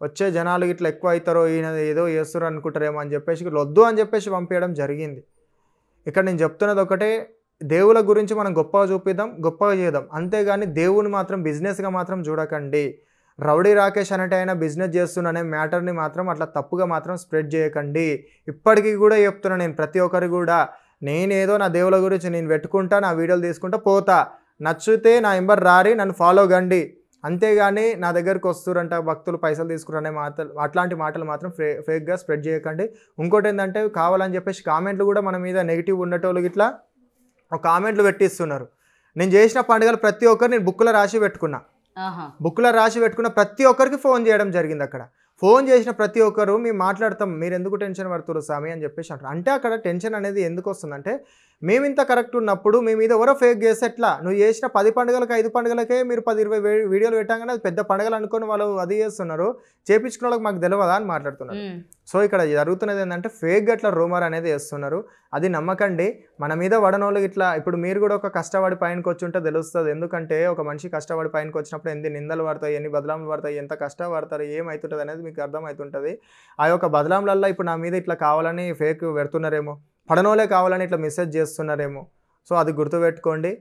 B: వచ్చే జనాలు ఇట్లా ఎక్కువ అవుతారో, ఈయన ఏదో చేస్తారు అనుకుంటారేమో అని చెప్పేసి వద్దు అని చెప్పేసి పంపించడం జరిగింది. ఇక్కడ నేను చెప్తున్నది ఒకటే, దేవుల గురించి మనం గొప్పగా చూపిద్దాం, గొప్పగా చేద్దాం, అంతేగాని దేవుని మాత్రం బిజినెస్గా మాత్రం చూడకండి. రౌడీ రాకేష్ అనేటి ఆయన బిజినెస్ చేస్తున్న మ్యాటర్ని మాత్రం అట్లా తప్పుగా మాత్రం స్ప్రెడ్ చేయకండి. ఇప్పటికీ కూడా చెప్తున్నా నేను ప్రతి ఒక్కరు కూడా, నేనేదో నా దేవుల గురించి నేను పెట్టుకుంటా, నా వీడియోలు తీసుకుంటా పోతా, నచ్చితే నా నెంబర్ రారి నన్ను ఫాలో కండి, అంతేగాని నా దగ్గరికి వస్తురంట భక్తులు పైసలు తీసుకురనే మాటలు, అట్లాంటి మాటలు మాత్రం ఫేక్గా స్ప్రెడ్ చేయకండి. ఇంకోటి ఏంటంటే, కావాలని చెప్పేసి కామెంట్లు కూడా మన మీద నెగిటివ్ ఉండేటోళ్ళు ఇట్లా ఒక కామెంట్లు పెట్టిస్తున్నారు. నేను చేసిన పండుగలు ప్రతి ఒక్కరు నేను బుక్లో రాసి పెట్టుకున్నా, ప్రతి ఒక్కరికి ఫోన్ చేయడం జరిగింది. అక్కడ ఫోన్ చేసిన ప్రతి ఒక్కరు మేము మాట్లాడతాం, మీరు ఎందుకు టెన్షన్ పడుతున్నారు స్వామి అని చెప్పేసి అంటారు. అంటే అక్కడ టెన్షన్ అనేది ఎందుకు వస్తుందంటే, మేము ఇంత కరెక్ట్ ఉన్నప్పుడు మీ మీద ఎవరో ఫేక్ చేస్తే ఎట్లా? నువ్వు చేసిన 10 పండుగలకు 5 పండుగలకే మీరు 10, 20 వీడియోలు పెట్టంగానే అది పెద్ద పండుగలు అనుకోని వాళ్ళు అది చేస్తున్నారు. చేపించుకున్న వాళ్ళకి మాకు తెలవదా అని మాట్లాడుతున్నారు. సో ఇక్కడ జరుగుతున్నది ఏంటంటే ఫేక్‌గా అట్లా రూమర్ అనేది చేస్తున్నారు. అది నమ్మకండి. మన మీద పడనోళ్ళు ఇట్లా ఇప్పుడు మీరు కూడా ఒక కష్టపడి పైనకొచ్చుంటే తెలుస్తది. ఎందుకంటే ఒక మనిషి కష్టపడి పైనకొచ్చినప్పుడు ఎన్ని నిందలు పడతాయి, ఎన్ని బదనాములు పడతాయి, ఎంత కష్టపడతారు, ఏమైతుంటది అనేది మీకు అర్థమైతుంటది. ఆ యొక్క బదనాములల్లా ఇప్పుడు నా మీద ఇట్లా కావాలని ఫేక్ పెడుతున్నారేమో. పడనోళ్ళే కావాలని ఇట్లా మెసేజ్ చేస్తున్నారేమో. సో అది గుర్తుపెట్టుకోండి.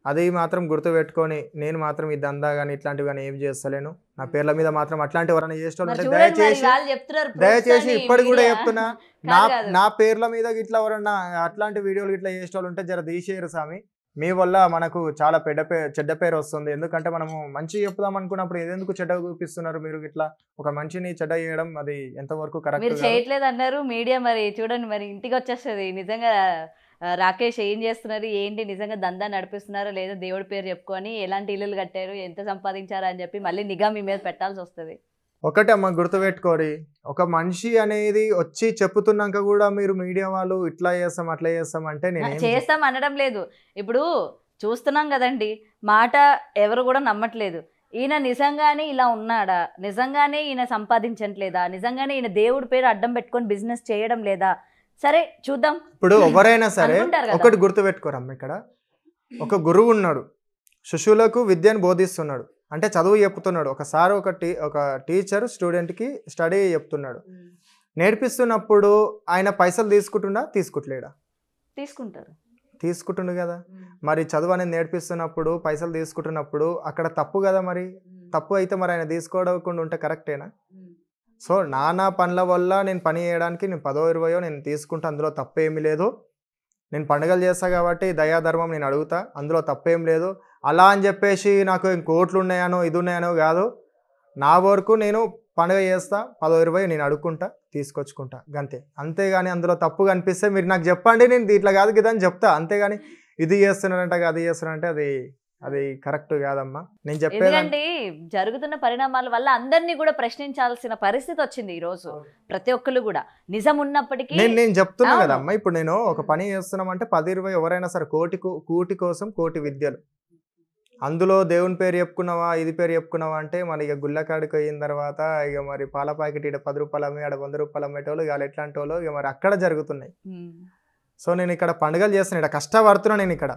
B: అది మాత్రం గుర్తుపెట్టుకొని నేను మాత్రం ఈ దందా గాని ఇట్లాంటివి గాని ఏం చేస్తలేను. నా పేర్ల మీద మాత్రం అట్లాంటివి ఎవరైనా చేసేటోళ్ళు ఉంటే దయచేసి ఇప్పటికి కూడా చెప్తున్నా నా నా పేర్ల మీద గిట్లా ఎవరన్నా అట్లాంటి వీడియోలు గిట్లా చేసేటోళ్ళు ఉంటే జర తీసేయరు స్వామి. మీ వల్ల మనకు చాలా చెడ్డ పేరు వస్తుంది. ఎందుకంటే మనము మంచి చెప్దాం అనుకున్నప్పుడు ఏదెందుకు చెడ్డ చూపిస్తున్నారు మీరు గిట్లా ఒక మనిషిని చెడ్డ చేయడం అది ఎంతవరకు కరెక్ట్
A: మీరు చేయట్లేదు అన్నారు మీడియా. మరి చూడండి, మరి ఇంటికి వచ్చేస్తుంది నిజంగా రాకేష్ ఏం చేస్తున్నారు ఏంటి, నిజంగా దందా నడిపిస్తున్నారో లేదో దేవుడి పేరు చెప్పుకొని ఎలాంటి ఇల్లులు కట్టారు, ఎంత సంపాదించారు అని చెప్పి మళ్ళీ నిఘా మీ మీద పెట్టాల్సి వస్తుంది.
B: ఒకటే అమ్మ గుర్తుపెట్టుకోరి, ఒక మనిషి అనేది వచ్చి చెప్పుతున్నాక కూడా మీరు మీడియా వాళ్ళు ఇట్లా చేస్తాం అట్లా చేస్తాం అంటే నేను
A: చేస్తాం అనడం లేదు. ఇప్పుడు చూస్తున్నాం కదండి, మాట ఎవరు కూడా నమ్మట్లేదు. ఈయన నిజంగానే ఇలా ఉన్నాడా, నిజంగానే ఈయన సంపాదించట్లేదా, నిజంగానే ఈయన దేవుడి పేరు అడ్డం పెట్టుకొని బిజినెస్ చేయడం లేదా, సరే చూద్దాం.
B: ఇప్పుడు ఎవరైనా సరే ఒకటి గుర్తుపెట్టుకోరమ్మ, ఇక్కడ ఒక గురువు ఉన్నాడు, శిష్యులకు విద్యను బోధిస్తున్నాడు, అంటే చదువు చెప్తున్నాడు. ఒకసారి ఒక టీచర్ స్టూడెంట్కి స్టడీ చెప్తున్నాడు. నేర్పిస్తున్నప్పుడు ఆయన పైసలు తీసుకుంటలేడా? తీసుకుంటుండు కదా. మరి చదువు అనేది నేర్పిస్తున్నప్పుడు పైసలు తీసుకుంటున్నప్పుడు అక్కడ తప్పు కదా. మరి తప్పు అయితే మరి ఆయన తీసుకోవకుండా ఉంటే కరెక్టేనా? సో నానా పనుల వల్ల నేను పని చేయడానికి నేను 10, 20 నేను తీసుకుంటా, అందులో తప్పేమీ లేదు. నేను పండుగలు చేస్తా కాబట్టి దయాధర్మం నేను అడుగుతా, అందులో తప్పేం లేదు. అలా అని చెప్పేసి నాకు కోట్లు ఉన్నాయనో ఇది ఉన్నాయనో కాదు. నా వరకు నేను పండుగ చేస్తా, 10, 20 నేను అడుక్కుంటా, తీసుకొచ్చుకుంటా గంతే. అంతేగాని అందులో తప్పు కనిపిస్తే మీరు నాకు చెప్పండి, నేను ఇట్లా కాదు కదా అని చెప్తా. అంతేగాని ఇది చేస్తున్నారంట అది చేస్తున్నారంటే అది కరెక్ట్ కాదమ్మా. నేను
A: చెప్పేది జరుగుతున్న పరిణామాల వల్ల అందరినీ కూడా ప్రశ్నించాల్సిన పరిస్థితి వచ్చింది ఈ రోజు. ప్రతి ఒక్కరు కూడా నిజం ఉన్నప్పటికీ
B: నేను చెప్తున్నా కదమ్మా. ఇప్పుడు నేను ఒక పని చేస్తున్నామంటే 10, 20 ఎవరైనా సరే కూటి కోసం కోటి విద్యలు. అందులో దేవుని పేరు చెప్పుకున్నావా, ఇది పేరు చెప్పుకున్నావా అంటే మరి ఇక గుళ్ళకాడికి అయిన తర్వాత ఇక మరి పాల ప్యాకెట్ ఇక్కడ 10 రూపాయలు అమ్మి ఆడ 100 రూపాయలు అమ్మేటోళ్ళు ఇక ఎట్లాంటి వాళ్ళు ఇక మరి అక్కడ జరుగుతున్నాయి. సో నేను ఇక్కడ పండుగలు చేస్తున్నాను, ఇక్కడ కష్టపడుతున్నా. నేను ఇక్కడ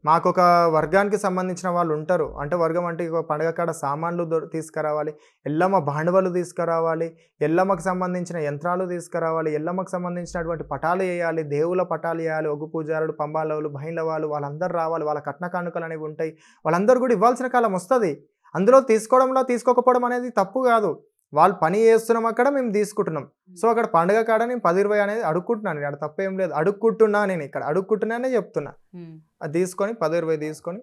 B: మాకు ఒక వర్గానికి సంబంధించిన వాళ్ళు ఉంటారు. అంటే వర్గం అంటే ఇక పండుగ కాడ సామాన్లు తీసుకురావాలి, ఎల్లమ్మ భాండవాలు తీసుకురావాలి, ఎల్లమ్మకు సంబంధించిన యంత్రాలు తీసుకురావాలి, ఎల్లమ్మకు సంబంధించినటువంటి పటాలు వేయాలి, దేవుల పటాలు వేయాలి, ఒగ్గు పూజారులు, పంబాలవులు, బహింలవాళ్ళు వాళ్ళందరూ రావాలి, వాళ్ళ కట్న కానుకలు అనేవి ఉంటాయి. వాళ్ళందరూ కూడా ఇవ్వాల్సిన కాలం వస్తుంది. అందులో తీసుకోవడంలో తీసుకోకపోవడం అనేది తప్పు కాదు. వాళ్ళు పని చేస్తున్నాం, అక్కడ మేము తీసుకుంటున్నాం. సో అక్కడ పండుగ కాడ నేను 10, 20 అనేది అడుక్కుంటున్నాను. ఇక్కడ తప్పేం లేదు, అడుక్కుంటున్నా. నేను ఇక్కడ అడుక్కుంటున్నానే చెప్తున్నా. అది తీసుకొని 10, 20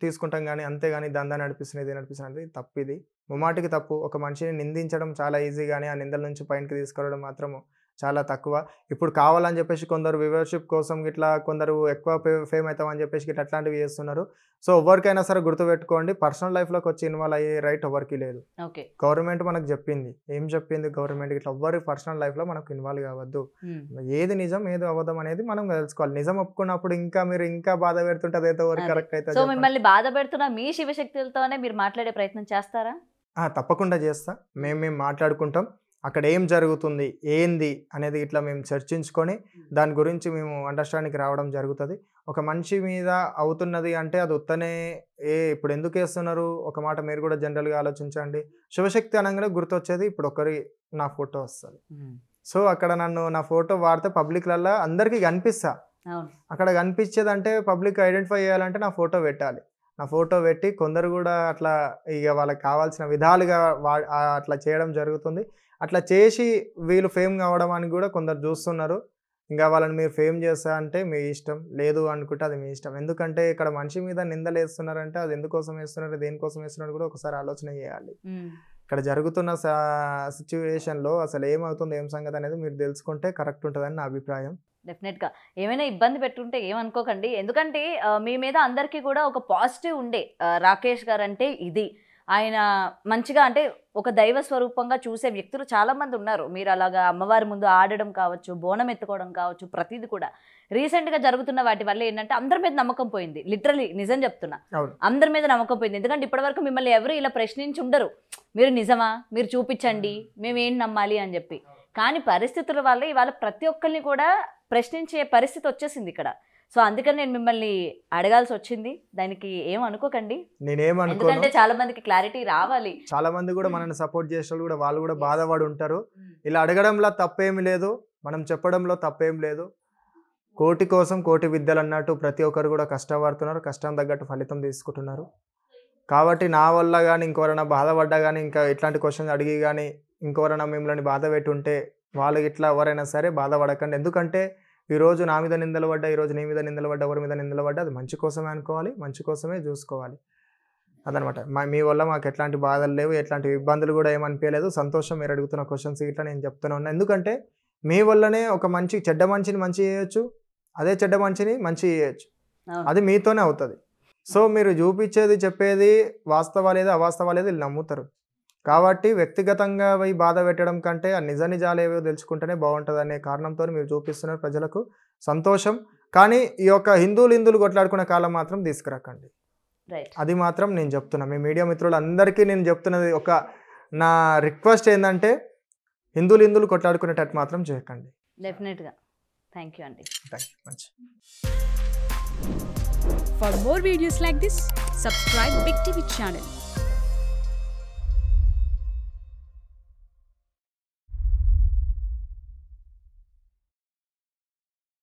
B: తీసుకుంటాం కానీ అంతేగాని దందా నడిపిస్తున్నది తప్పు. ఇది ముమ్మాటికి తప్పు. ఒక మనిషిని నిందించడం చాలా ఈజీ, కానీ ఆ నిందల నుంచి పైనకి తీసుకురావడం మాత్రము చాలా తక్కువ. ఇప్పుడు కావాలని చెప్పేసి కొందరు వ్యూవర్షిప్ కోసం ఇట్లా కొందరు ఎక్కువ ఫేమ్ అవుతామని చెప్పేసి ఇట్లా అట్లాంటివి చేస్తున్నారు. సో ఎవరికైనా సరే గుర్తుపెట్టుకోండి, పర్సనల్ లైఫ్లోకి వచ్చి ఇన్వాల్వ్ అయ్యే రైట్ ఎవరికి లేదు. గవర్నమెంట్ మనకు చెప్పింది. ఏం చెప్పింది గవర్నమెంట్? ఇట్లా ఎవరి పర్సనల్ లైఫ్లో మనకు ఇన్వాల్వ్ కావద్దు. ఏది నిజం ఏది అబద్ధం అనేది మనం తెలుసుకోవాలి. నిజం ఒప్పుకున్నప్పుడు మీరు ఇంకా బాధ పెడుతుంటే అదైతే ఎవరికి కరెక్ట్ అయితే.
A: సో మిమ్మల్ని బాధ పెడుతున్నా మీ శివశక్తులతోనే మీరు మాట్లాడే ప్రయత్నం చేస్తారా?
B: తప్పకుండా చేస్తా. మేము మాట్లాడుకుంటాం. అక్కడ ఏం జరుగుతుంది ఏంది అనేది ఇట్లా మేము చర్చించుకొని దాని గురించి మేము అండర్స్టాండింగ్కి రావడం జరుగుతుంది. ఒక మనిషి మీద అవుతున్నది అంటే అది ఉత్తనే ఇప్పుడు ఎందుకు వేస్తున్నారు? ఒక మాట మీరు కూడా జనరల్గా ఆలోచించండి. శివశక్తి అనగానే గుర్తొచ్చేది ఇప్పుడు నా ఫోటో వస్తుంది. సో అక్కడ నా ఫోటో వాడితే పబ్లిక్లల్లో అందరికీ కనిపిస్తా. అక్కడ కనిపించేది అంటే పబ్లిక్ ఐడెంటిఫై చేయాలంటే నా ఫోటో పెట్టాలి. నా ఫోటో పెట్టి కొందరు కూడా అట్లా ఇక వాళ్ళకి కావాల్సిన విధాలుగా అట్లా చేయడం జరుగుతుంది. అట్లా చేసి వీళ్ళు ఫేమ్ కావడానికి కూడా కొందరు చూస్తున్నారు. ఇంకా వాళ్ళని మీరు ఫేమ్ చేస్తా అంటే మీ ఇష్టం, లేదు అనుకుంటే అది మీ ఇష్టం. ఎందుకంటే ఇక్కడ మనిషి మీద నిందలు వేస్తున్నారంటే అది ఎందుకోసం వేస్తున్నారు, దేనికోసం వేస్తున్నారు కూడా ఒకసారి ఆలోచన చేయాలి. ఇక్కడ జరుగుతున్న సిచ్యువేషన్లో అసలు ఏమవుతుంది ఏం సంగతి అనేది మీరు తెలుసుకుంటే కరెక్ట్ ఉంటుందని నా అభిప్రాయం.
A: డెఫినెట్గా ఏమైనా ఇబ్బంది పెట్టుంటే ఏమనుకోకండి. ఎందుకంటే మీ మీద అందరికీ కూడా ఒక పాజిటివ్ ఉండే రాకేష్ గారు అంటే ఇది ఆయన మంచిగా అంటే ఒక దైవ స్వరూపంగా చూసే వ్యక్తులు చాలా మంది ఉన్నారు. మీరు అలాగా అమ్మవారి ముందు ఆడడం కావచ్చు, బోనం ఎత్తుకోవడం కావచ్చు, ప్రతిదీ కూడా రీసెంట్గా జరుగుతున్న వాటి వల్ల ఏంటంటే అందరి మీద నమ్మకం పోయింది. లిటరలీ నిజం చెప్తున్నా, అందరి మీద నమ్మకం పోయింది. ఎందుకంటే ఇప్పటివరకు మిమ్మల్ని ఎవరు ఇలా ప్రశ్నించి ఉండరు, మీరు నిజమా, మీరు చూపించండి, మేమేం నమ్మాలి అని చెప్పి. కానీ పరిస్థితుల వల్ల ఇవాళ ప్రతి ఒక్కరిని కూడా ప్రశ్నించే పరిస్థితి వచ్చేసింది ఇక్కడ. సో అందుకని నేను మిమ్మల్ని అడగాల్సి వచ్చింది. దానికి ఏం అనుకోకండి, ఎందుకంటే చాలా మందికి క్లారిటీ రావాలి.
B: చాలా మంది కూడా మనల్ని సపోర్ట్ చేసే కూడా వాళ్ళు కూడా బాధపడి ఉంటారు. ఇలా అడగడంలో తప్పేమి లేదు, మనం చెప్పడంలో తప్పేం లేదు. కోటి కోసం కోటి విద్యలు అన్నట్టు ప్రతి ఒక్కరు కూడా కష్టపడుతున్నారు, కష్టం తగ్గట్టు ఫలితం తీసుకుంటున్నారు. కాబట్టి నా వల్ల కానీ ఇంకెవరైనా బాధపడ్డా కానీ, ఇంకా ఇట్లాంటి క్వశ్చన్స్ అడిగి కానీ ఇంకెవరైనా మిమ్మల్ని బాధ పెట్టుంటే వాళ్ళు ఇట్లా ఎవరైనా సరే బాధపడకండి. ఎందుకంటే ఈరోజు నా మీద నిందలు పడ్డా, ఈరోజు నీ మీద నిందలు పడ్డా, ఎవరి మీద నిందలు పడ్డా అది మంచి కోసమే అనుకోవాలి, మంచి కోసమే చూసుకోవాలి. అదనమాట. మీ వల్ల మాకు ఎట్లాంటి బాధలు లేవు, ఎట్లాంటి ఇబ్బందులు కూడా ఏమనిపించలేదు. సంతోషం మీరు అడుగుతున్న క్వశ్చన్స్ ఇట్లా నేను చెప్తూనే ఉన్నా. ఎందుకంటే మీ వల్లనే ఒక మంచి చెడ్డ మనిషిని మంచి చేయొచ్చు, అదే చెడ్డ మనిషిని మంచి చేయొచ్చు, అది మీతోనే అవుతుంది. సో మీరు చూపించేది చెప్పేది వాస్తవాలేదు అవాస్తవాలేదు వీళ్ళు నమ్ముతారు. కాబట్టి వ్యక్తిగతంగా పోయి బాధ పెట్టడం కంటే ఆ నిజ నిజాలు ఏవో తెలుసుకుంటేనే బాగుంటుంది అనే కారణంతో మీరు చూపిస్తున్నారు ప్రజలకు. సంతోషం. కానీ ఈ యొక్క హిందువులు కొట్లాడుకునే కాలం మాత్రం తీసుకురాకండి, అది మాత్రం నేను చెప్తున్నా. మీ మీడియా మిత్రులందరికీ నేను చెప్తున్నది ఒక నా రిక్వెస్ట్ ఏంటంటే హిందువులు కొట్లాడుకునేటట్టు మాత్రం చేయకండి.
A: డెఫినెట్గా. థ్యాంక్ యూ అండి.
B: Thank you. మంచి.
C: For more videos like this, subscribe Big TV channel.